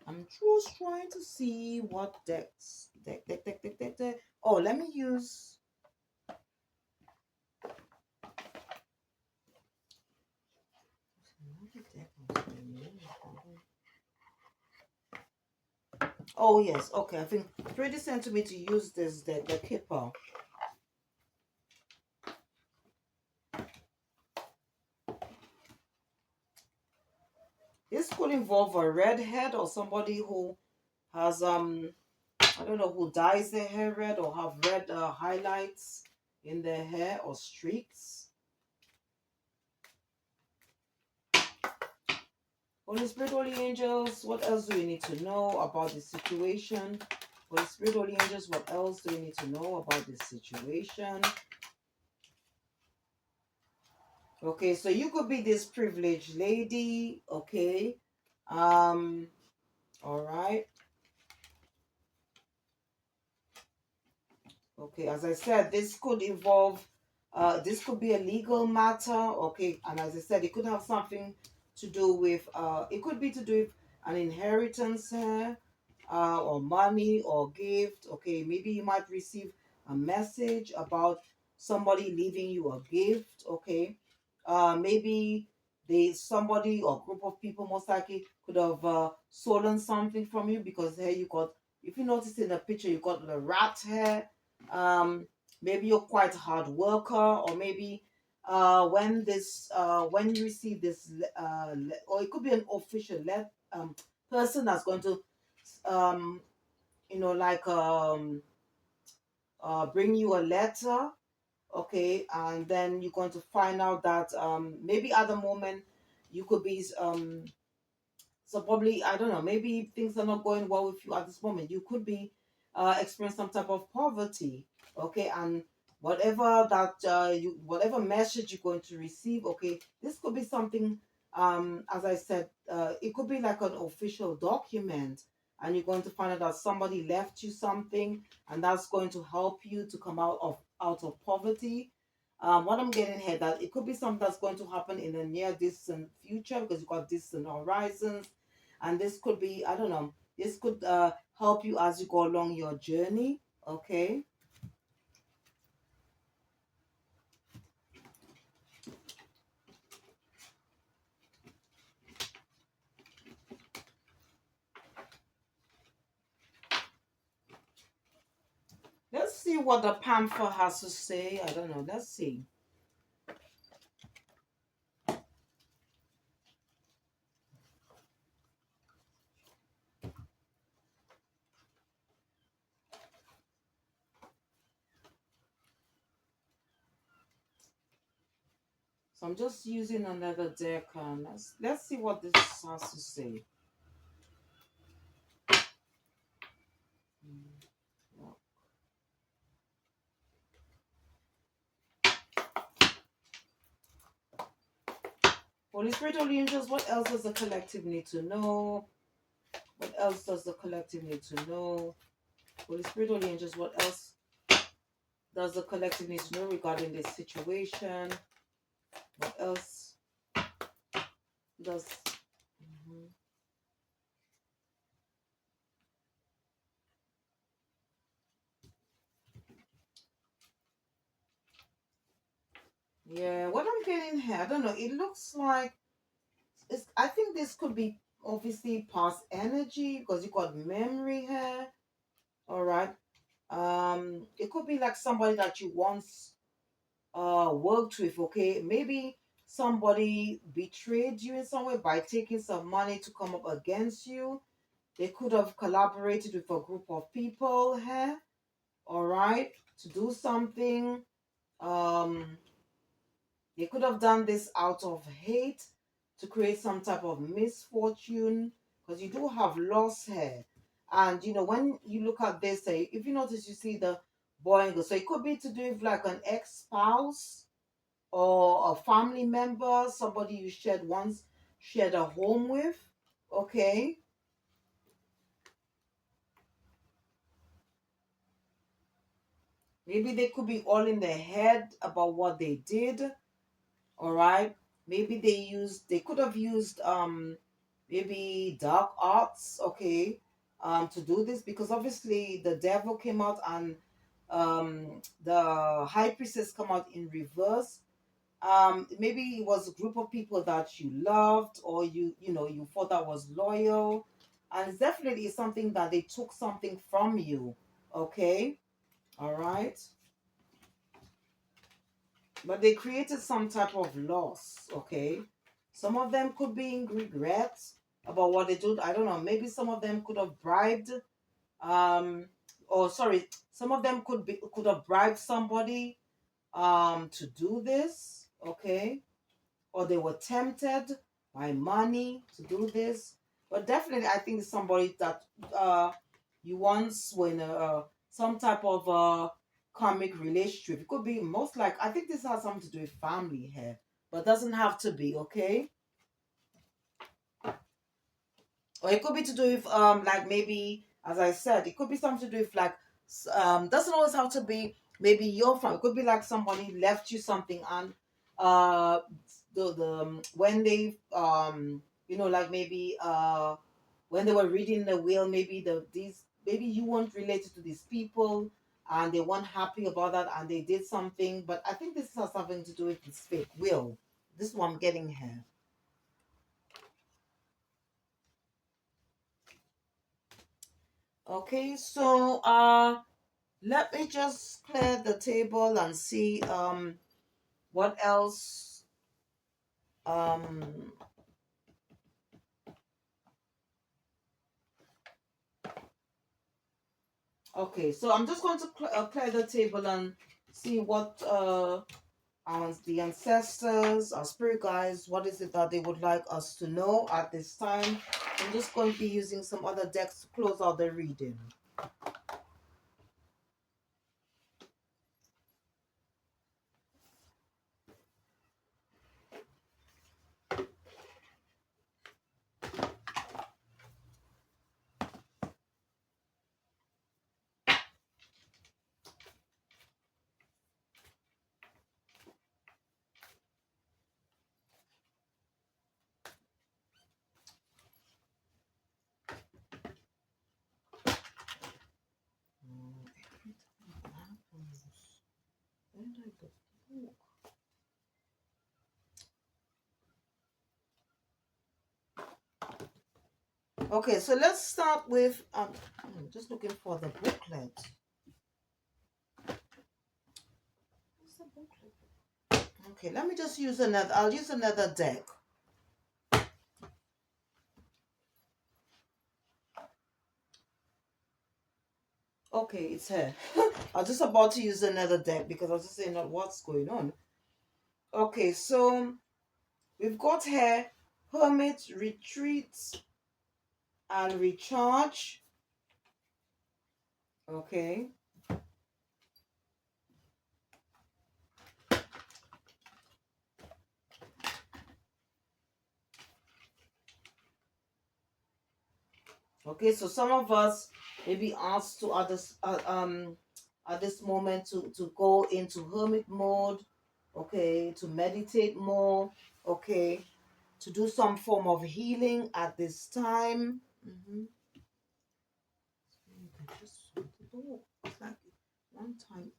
I'm just trying to see what deck. Oh, let me use oh yes, okay. I think 30 centimeters to use this deck, the Kipper. This could involve a redhead or somebody who has I don't know, who dyes their hair red or have red highlights in their hair or streaks. Holy Spirit, Holy Angels, what else do we need to know about this situation? Holy Spirit, Holy Angels, what else do we need to know about this situation? Okay, so you could be this privileged lady, okay? All right. Okay, as I said, this could be a legal matter, okay? And as I said, it could have something to do with, it could be to do with an inheritance here, or money or gift, okay? Maybe you might receive a message about somebody leaving you a gift, okay? Maybe somebody or group of people most likely could have stolen something from you because here you got, if you notice in the picture, you got the rat hair. um Maybe you're quite a hard worker, or maybe when you receive this or it could be an official person that's going to um like bring you a letter, okay, and then you're going to find out that maybe at the moment you could be so probably, I don't know, maybe things are not going well with you at this moment. You could be experiencing some type of poverty, okay, and whatever message you're going to receive, okay, this could be something. As I said, it could be like an official document, and you're going to find out that somebody left you something, and that's going to help you to come out of poverty. What I'm getting here, that it could be something that's going to happen in the near distant future, because you've got distant horizons, and this could be, I don't know, this could help you as you go along your journey, okay? Let's see what the panther has to say. I don't know, let's see. So I'm just using another deck, and let's see what this has to say. Mm, Holy Spirit, Holy Angels, what else does the collective need to know? What else does the collective need to know? Holy Spirit, Holy Angels, what else does the collective need to know regarding this situation? What else does... Mhm. Yeah, what I'm getting here, I don't know. It looks like I think this could be obviously past energy, because you got memory here. All right. It could be like somebody that you once worked with. Okay, maybe somebody betrayed you in some way by taking some money to come up against you. They could have collaborated with a group of people here, all right, to do something. Um, they could have done this out of hate to create some type of misfortune because you do have loss here. And you know, when you look at this, if you notice, you see the boy and girl. So it could be to do with like an ex-spouse or a family member, somebody you shared a home with. Okay. Maybe they could be all in their head about what they did. All right. Maybe they could have used maybe dark arts, okay, to do this because obviously the devil came out and the high priestess come out in reverse. Maybe it was a group of people that you loved or you thought that was loyal, and it's definitely something that they took something from you, okay, all right, but they created some type of loss, okay. Some of them could be in regret about what they did. I don't know, maybe some of them could have bribed um or sorry, some of them could have bribed somebody to do this, okay, or they were tempted by money to do this. But definitely, I think it's somebody that you once were in some type of karmic relationship. It could be most like, I think this has something to do with family here, but doesn't have to be, okay? Or it could be to do with like maybe, as I said, it could be something to do with like doesn't always have to be maybe your family. It could be like somebody left you something and uh the when they like maybe when they were reading the will, maybe these maybe you weren't related to these people and they weren't happy about that and they did something. But I think this has something to do with this fake will. This is what I'm getting here. Okay, so let me just clear the table and see what else. Um, okay, so I'm just going to clear the table and see what the ancestors, our spirit guides, what is it that they would like us to know at this time. I'm just going to be using some other decks to close out the reading. Every time it happens, where did I get the book? Okay, so let's start with I'm just looking for the booklet. Where's the booklet? Okay, let me just use another. I'll use another deck. Okay, it's here. I was just about to use another deck because I was just saying what's going on. Okay, so we've got here Hermit, Retreat, and Recharge. Okay. Okay, so some of us may be asked to others at this moment to go into hermit mode, okay, to meditate more, okay, to do some form of healing at this time. Mm-hmm. It's like one time.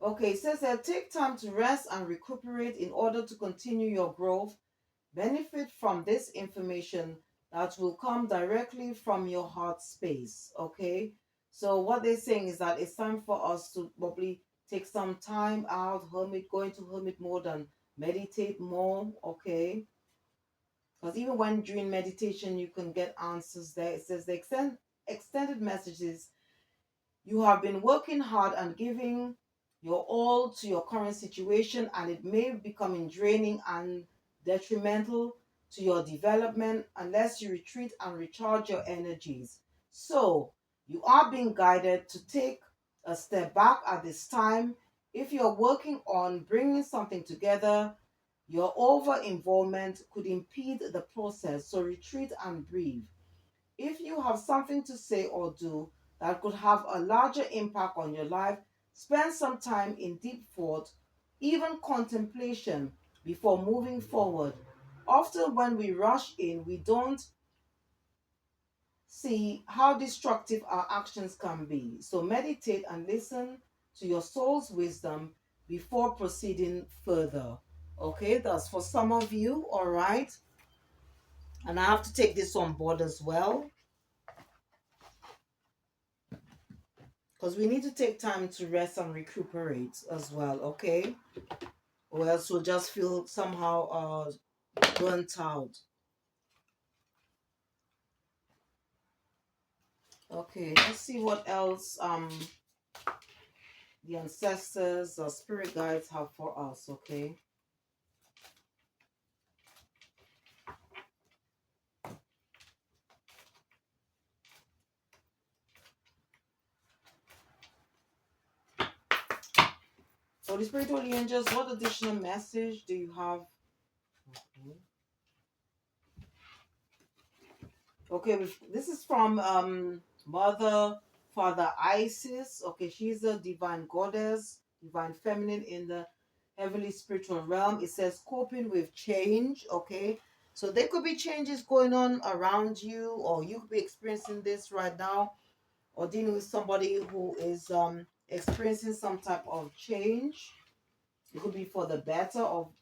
Okay, it says that take time to rest and recuperate in order to continue your growth. Benefit from this information that will come directly from your heart space. Okay, so what they're saying is that it's time for us to probably take some time out, hermit, go into hermit mode and meditate more. Okay, because even when during meditation you can get answers there. It says the extended messages: you have been working hard and giving your all to your current situation, and it may be becoming draining and detrimental to your development unless you retreat and recharge your energies. So, you are being guided to take a step back at this time. If you're working on bringing something together, your over involvement could impede the process. So, retreat and breathe. If you have something to say or do that could have a larger impact on your life, spend some time in deep thought, even contemplation, before moving forward. Often, when we rush in, we don't see how destructive our actions can be. So, meditate and listen to your soul's wisdom before proceeding further. Okay, that's for some of you, all right? And I have to take this on board as well, because we need to take time to rest and recuperate as well, okay? Or else we'll just feel somehow burnt out. Okay, let's see what else the ancestors or spirit guides have for us, okay? So the spiritual angels, what additional message do you have? Okay. Okay, this is from Mother Father Isis. Okay, she's a divine goddess, divine feminine in the heavenly spiritual realm. It says coping with change. Okay, so there could be changes going on around you, or you could be experiencing this right now, or dealing with somebody who is experiencing some type of change. It could be for the better, of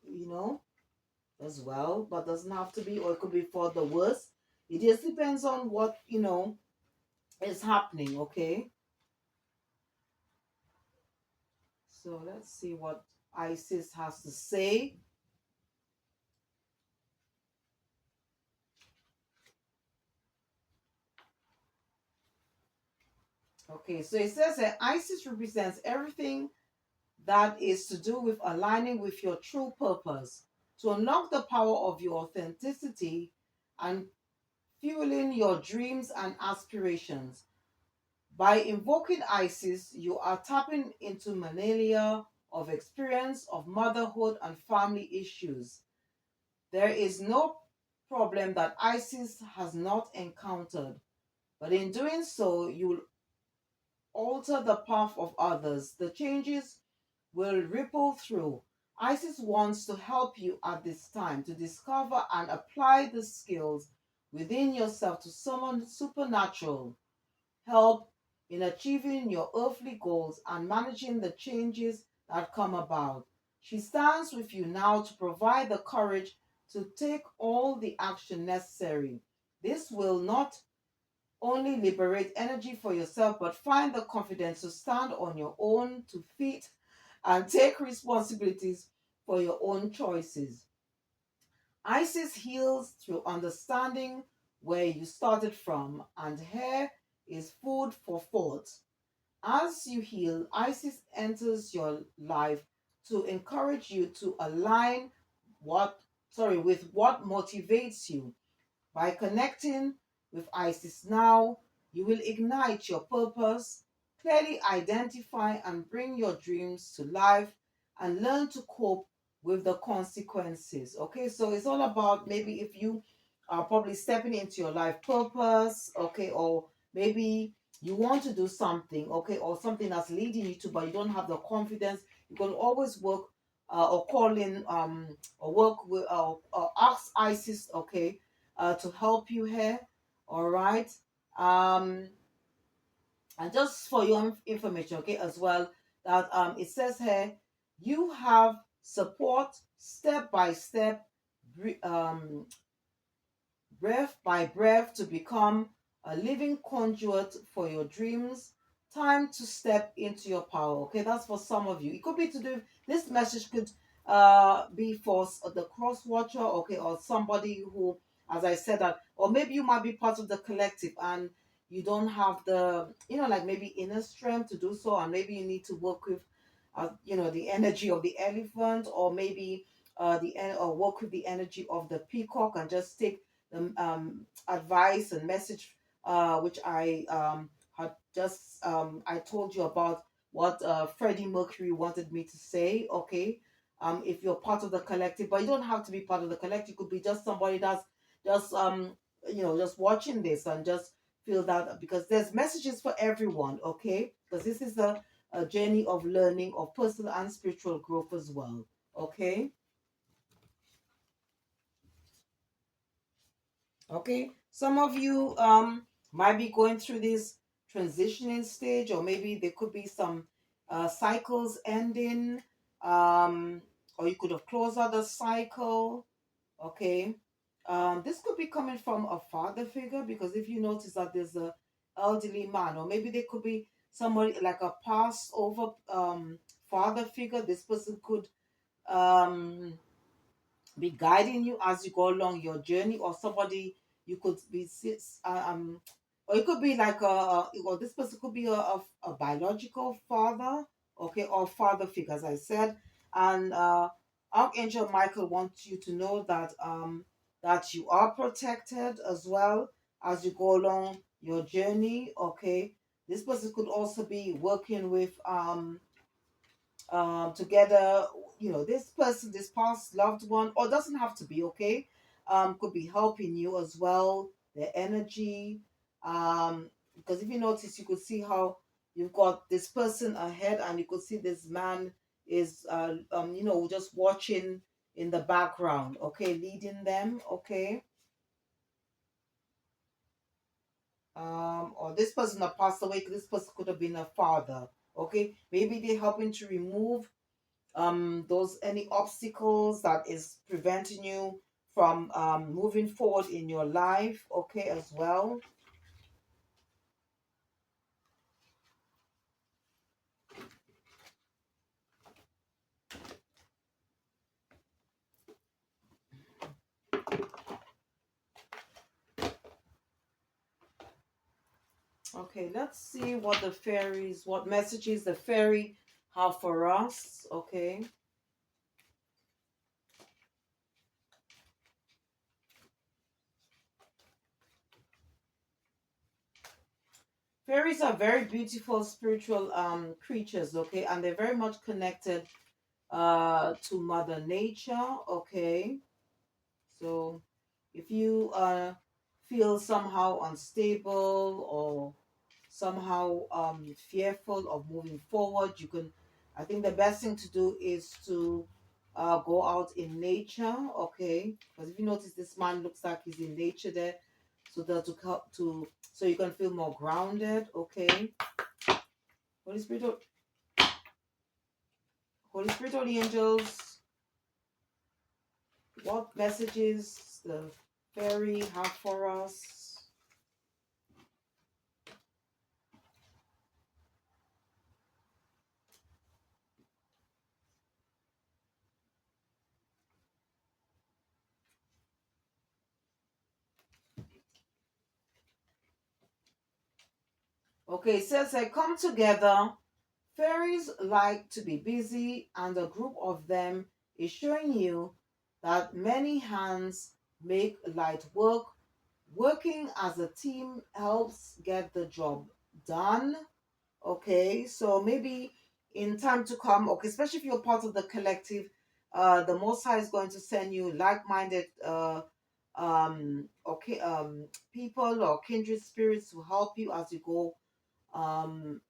as well, but doesn't have to be, or it could be for the worse. It just depends on what is happening. Okay, so let's see what Isis has to say. Okay, so it says that Isis represents everything that is to do with aligning with your true purpose, to unlock the power of your authenticity and fueling your dreams and aspirations. By invoking Isis, you are tapping into millennia of experience of motherhood and family issues. There is no problem that Isis has not encountered, but in doing so, you'll alter the path of others. The changes will ripple through. Isis wants to help you at this time to discover and apply the skills within yourself to summon supernatural help in achieving your earthly goals and managing the changes that come about. She stands with you now to provide the courage to take all the action necessary. This will not only liberate energy for yourself, but find the confidence to stand on your own two feet and take responsibilities for your own choices. Isis heals through understanding where you started from, and here is food for thought. As you heal, Isis enters your life to encourage you to align with what motivates you. By connecting with Isis now, you will ignite your purpose, clearly identify and bring your dreams to life, and learn to cope with the consequences. Okay, so it's all about maybe if you are probably stepping into your life purpose, okay, or maybe you want to do something, okay, or something that's leading you to, but you don't have the confidence. You can always work or call in or work with or ask Isis, okay, to help you here. All right. Um, and just for your information, okay, as well, that it says here you have support step by step, um, breath by breath to become a living conduit for your dreams. Time to step into your power. Okay, that's for some of you. It could be to do this message could be for the cross watcher, okay, or somebody who, as I said that, or maybe you might be part of the collective and you don't have the, like maybe inner strength to do so, and maybe you need to work with the energy of the elephant, or maybe or work with the energy of the peacock and just take the advice and message which I had just I told you about what Freddie Mercury wanted me to say. Okay, if you're part of the collective, but you don't have to be part of the collective. You could be just somebody that's just just watching this and just feel that, because there's messages for everyone. Okay, because this is a journey of learning, of personal and spiritual growth as well. Okay. Okay, some of you might be going through this transitioning stage, or maybe there could be some cycles ending, um, or you could have closed out a cycle. Okay, this could be coming from a father figure, because if you notice that there's a elderly man, or maybe there could be somebody like a passed over father figure. This person could um be guiding you as you go along your journey, or somebody you could be or it could be like or this person could be a biological father, okay, or father figure, as I said. And Archangel Michael wants you to know that you are protected as well as you go along your journey. Okay, this person could also be working with together, this person, this past loved one, or doesn't have to be, okay, could be helping you as well, their energy, because if you notice, you could see how you've got this person ahead, and you could see this man is just watching in the background, okay, leading them, okay. Or this person that passed away, this person could have been a father, okay, maybe they're helping to remove those any obstacles that is preventing you from moving forward in your life, okay, as well. Okay, let's see what messages the fairy have for us. Okay, fairies are very beautiful spiritual creatures, okay, and they're very much connected to Mother Nature, okay. So if you feel somehow unstable, or somehow fearful of moving forward, you can, I think the best thing to do is to go out in nature, okay, because if you notice, this man looks like he's in nature there, so that to help to, so you can feel more grounded, okay. Holy Spirit, Holy Spirit, Holy angels, what messages the fairy have for us? Okay, it says they come together. Fairies like to be busy, and a group of them is showing you that many hands make light work. Working as a team helps get the job done. Okay, so maybe in time to come, okay, especially if you're part of the collective, the Most High is going to send you like-minded okay, people or kindred spirits to help you as you go um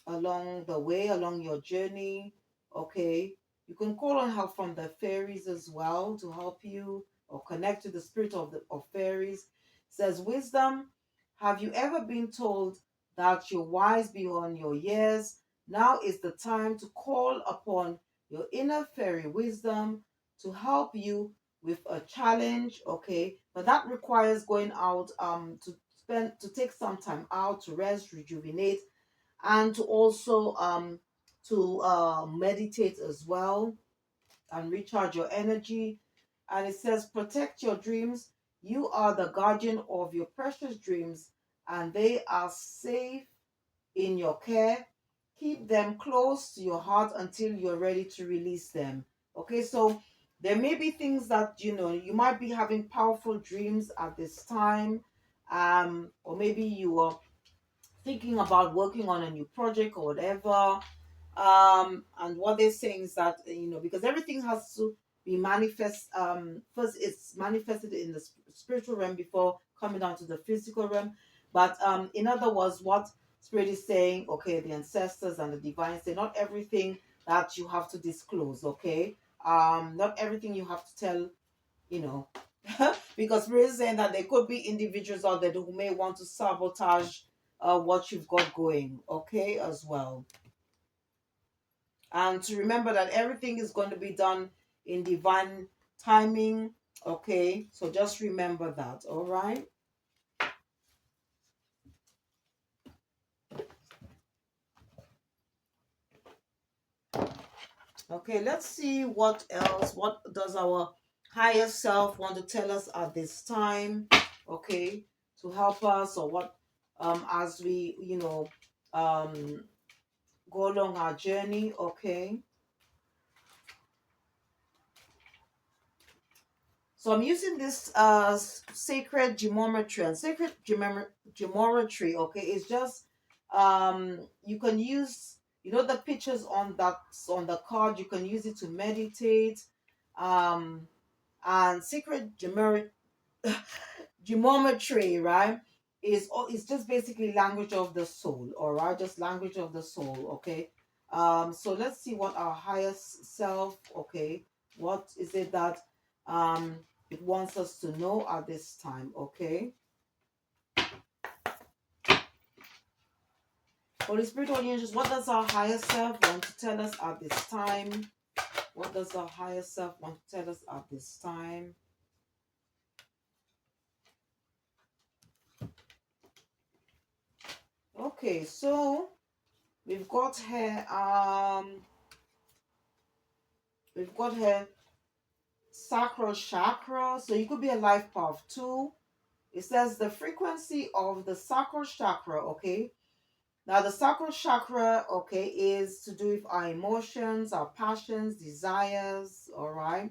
along the way, along your journey. Okay, you can call on help from the fairies as well to help you, or connect to the spirit of fairies. It says wisdom. Have you ever been told that you're wise beyond your years? Now is the time to call upon your inner fairy wisdom to help you with a challenge, okay, but that requires going out to take some time out to rest, rejuvenate, and to also to meditate as well and recharge your energy. And it says, protect your dreams. You are the guardian of your precious dreams, and they are safe in your care. Keep them close to your heart until you're ready to release them. Okay, so there may be things that you might be having powerful dreams at this time, or maybe you are thinking about working on a new project or whatever. And what they're saying is that because everything has to be manifest, first it's manifested in the spiritual realm before coming down to the physical realm. But in other words, what spirit is saying, okay, the ancestors and the divine say, not everything that you have to disclose, okay, not everything you have to tell, you know because spirit is saying that there could be individuals out there who may want to sabotage what you've got going, okay, as well. And to remember that everything is going to be done in divine timing. Okay, so just remember that. All right. Okay, let's see what else. What does our higher self want to tell us at this time? Okay, to help us, or what as we um go along our journey. Okay. So I'm using this sacred geometry, and sacred geometry, okay, is just you can use the pictures on that on the card, you can use it to meditate. um and sacred geometry, right, is just basically language of the soul, all right, just language of the soul, okay. So let's see what our highest self, okay, what is it that um it wants us to know at this time, okay. Holy Spirit, Holy Angels, what does our higher self want to tell us at this time? What does our higher self want to tell us at this time? Okay, so we've got here sacral chakra. So you could be a life path too. It says the frequency of the sacral chakra, okay. Now the sacral chakra, okay, is to do with our emotions, our passions, desires, all right,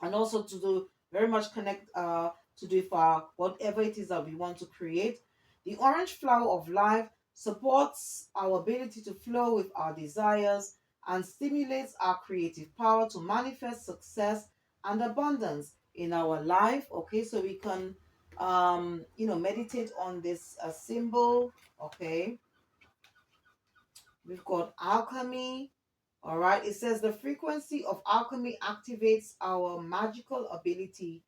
and also to do very much connect to do with our whatever it is that we want to create. The orange flower of life supports our ability to flow with our desires and stimulates our creative power to manifest success and abundance in our life. Okay, so we can meditate on this symbol. Okay, we've got alchemy. All right, it says the frequency of alchemy activates our magical ability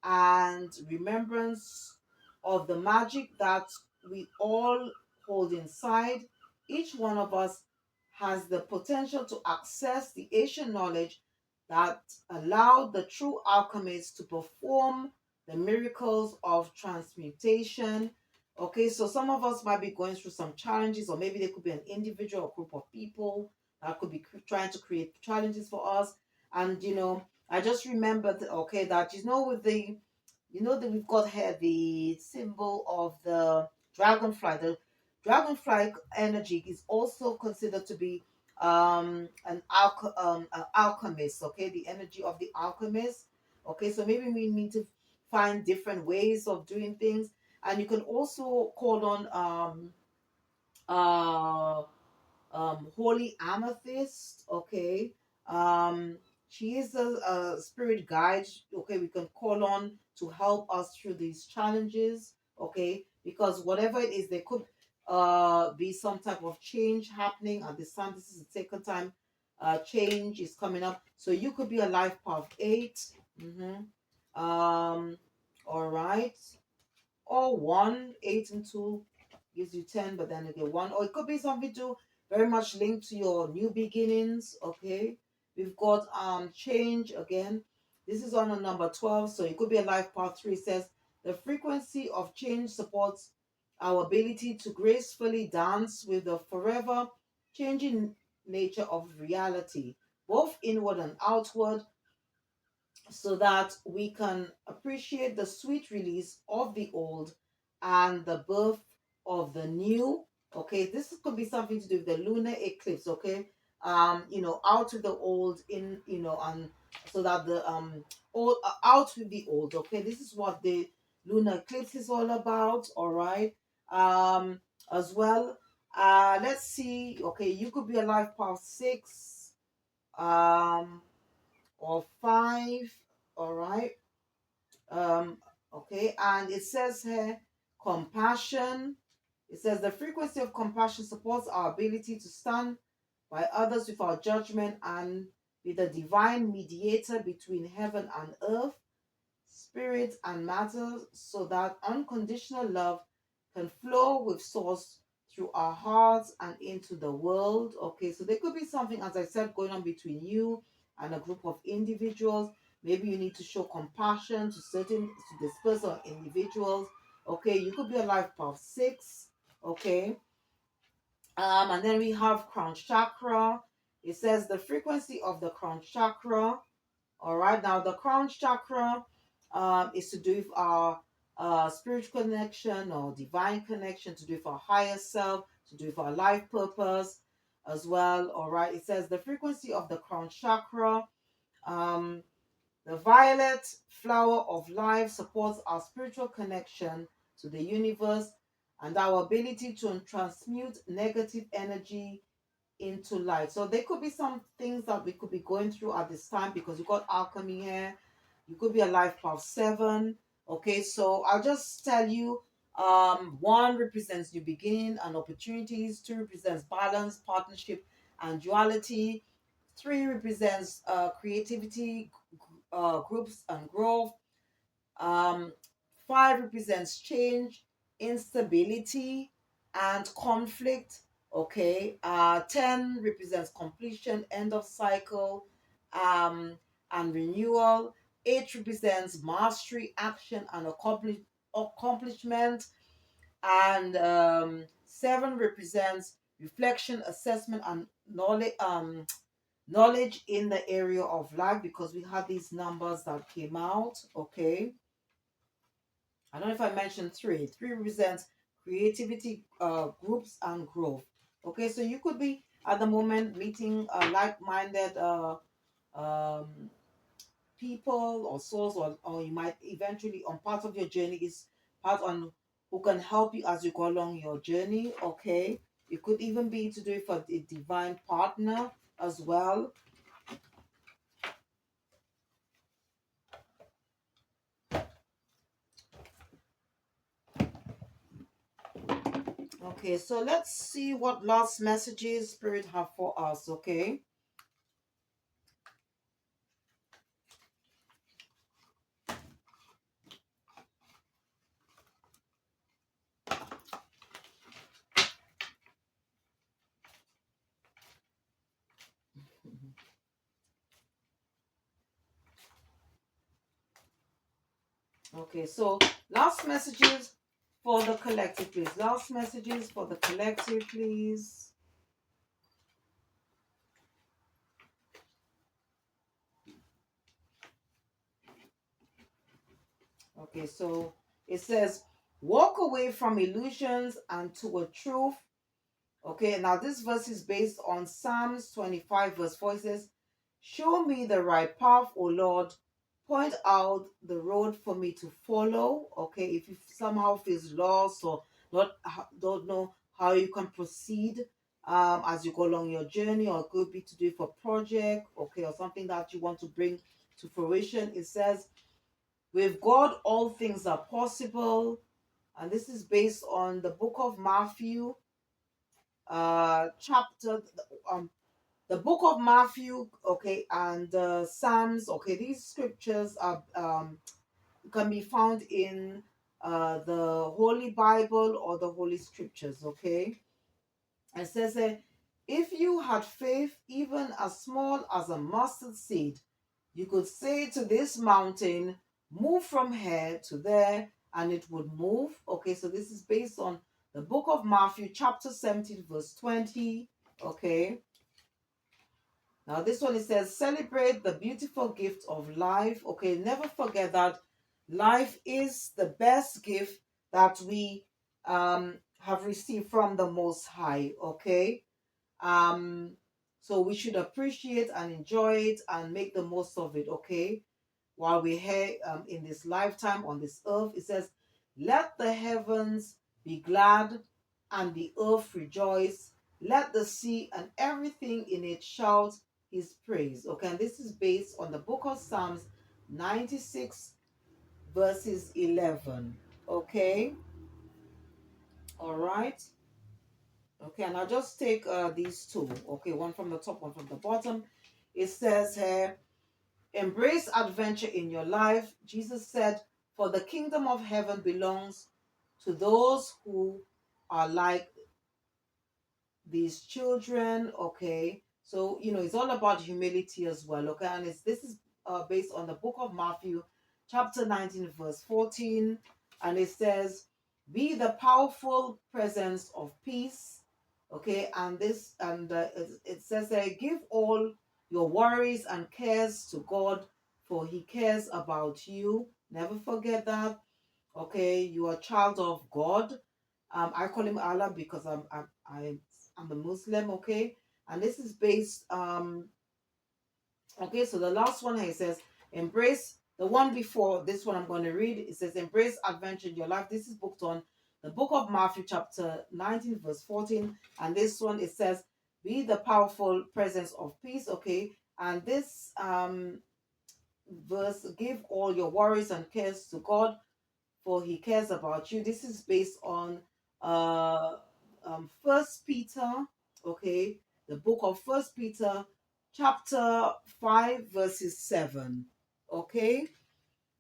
and remembrance of the magic that we all hold inside. Each one of us has the potential to access the ancient knowledge that allowed the true alchemists to perform the miracles of transmutation. Okay, so some of us might be going through some challenges, or maybe there could be an individual or group of people that could be trying to create challenges for us. And I just remembered, okay, that with the that we've got here the symbol of the dragonfly. The dragonfly energy is also considered to be an alchemist. Okay, the energy of the alchemist. Okay, so maybe we need to find different ways of doing things, and you can also call on uh holy amethyst, okay. She is a spirit guide, okay, we can call on to help us through these challenges, okay, because whatever it is, there could be some type of change happening at this time. This is the second time change is coming up, so you could be a life path 8. Um all right, or 1, 8 and 2 gives you 10, but then again 1, or it could be something to very much linked to your new beginnings, okay. We've got change again. This is on the number 12, so it could be a life path 3. It says the frequency of change supports our ability to gracefully dance with the forever changing nature of reality, both inward and outward, so that we can appreciate the sweet release of the old and the birth of the new. Okay, this could be something to do with the lunar eclipse. Okay, out with the old, in and so that the old out with the old. Okay, this is what the lunar eclipse is all about. All right, as well. Let's see. Okay, you could be a life path 6. Or 5. All right. um okay, and it says here compassion. It says the frequency of compassion supports our ability to stand by others without judgment and be the divine mediator between heaven and earth, spirit and matter, so that unconditional love can flow with source through our hearts and into the world. Okay, so there could be something, as I said, going on between you and a group of individuals. Maybe you need to show compassion to this person or individuals. Okay, you could be a life path 6. Okay, and then we have crown chakra. It says the frequency of the crown chakra. All right, now the crown chakra is to do with our spiritual connection or divine connection, to do with our higher self, to do with our life purpose as well. All right, it says the frequency of the crown chakra, um, the violet flower of life, supports our spiritual connection to the universe and our ability to transmute negative energy into light. So there could be some things that we could be going through at this time, because you got alchemy here. You could be a life path 7. Okay, so I'll just tell you, 1 represents new beginning and opportunities. 2 represents balance, partnership, and duality. 3 represents creativity, groups, and growth. um, 5 represents change, instability, and conflict. Okay. 10 represents completion, end of cycle, um, and renewal. 8 represents mastery, action, and accomplishment. And 7 represents reflection, assessment, and knowledge in the area of life, because we had these numbers that came out. Okay, I don't know if I mentioned 3. 3 represents creativity, groups, and growth. Okay, so you could be at the moment meeting like-minded um, people or souls, or you might eventually, on part of your journey, is part on who can help you as you go along your journey. Okay, it could even be to do it for a divine partner as well. Okay, so let's see what last messages Spirit have for us. Okay. Okay, so last messages for the collective, please. Last messages for the collective, please. Okay, so it says, walk away from illusions and toward truth. Okay, now this verse is based on Psalms 25, verse 4. It says, show me the right path, O Lord. Point out the road for me to follow. Okay, if you somehow feel lost or don't know how you can proceed as you go along your journey, or it could be to do for project, okay, or something that you want to bring to fruition. It says, with God, all things are possible. And this is based on the book of Matthew, chapter um the book of Matthew, okay, and Psalms. Okay, these scriptures are can be found in the Holy Bible or the Holy Scriptures. Okay, it says if you had faith even as small as a mustard seed, You could say to this mountain, move from here to there, and it would move. Okay, so this is based on the book of Matthew, chapter 17, verse 20. Okay, now this one, it says, celebrate the beautiful gift of life. Okay, never forget that life is the best gift that we have received from the Most High. Okay, um, so we should appreciate and enjoy it and make the most of it. Okay, while we're here in this lifetime on this earth, it says, let the heavens be glad and the earth rejoice. Let the sea and everything in it shout his praise. Okay, and this is based on the book of Psalms 96, verses 11. Okay, all right. Okay, and I'll just take these two. Okay, one from the top, one from the bottom. It says here, embrace adventure in your life. Jesus said, for the kingdom of heaven belongs to those who are like these children. Okay, so it's all about humility as well. Okay, and this is based on the book of Matthew, chapter 19, verse 14, and it says, be the powerful presence of peace. Okay, and it says give all your worries and cares to God, for he cares about you. Never forget that. Okay, you are a child of God. I call him Allah because I'm a Muslim. Okay, and this is based okay, so the last one here says, embrace the one before this one I'm going to read. It says, embrace adventure in your life. This is booked on the book of Matthew, chapter 19, verse 14. And this one, it says, be the powerful presence of peace. Okay, and this verse, give all your worries and cares to God, for he cares about you. This is based on uh First Peter, okay, the book of First Peter, chapter 5, verses 7. Okay,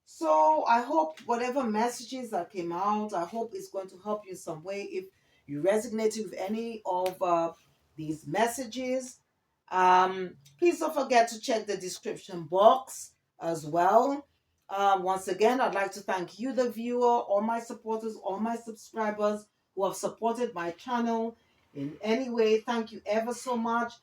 so I hope whatever messages that came out, I hope it's going to help you in some way. If you resonated with any of these messages, please don't forget to check the description box as well. Once again, I'd like to thank you, the viewer, all my supporters, all my subscribers who have supported my channel in any way. Thank you ever so much.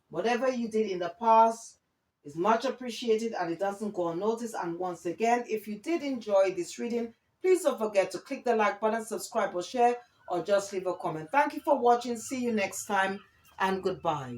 Whatever you did in the past is much appreciated and it doesn't go unnoticed. And once again, if you did enjoy this reading, please don't forget to click the like button, subscribe or share, or just leave a comment. Thank you for watching. See you next time and goodbye.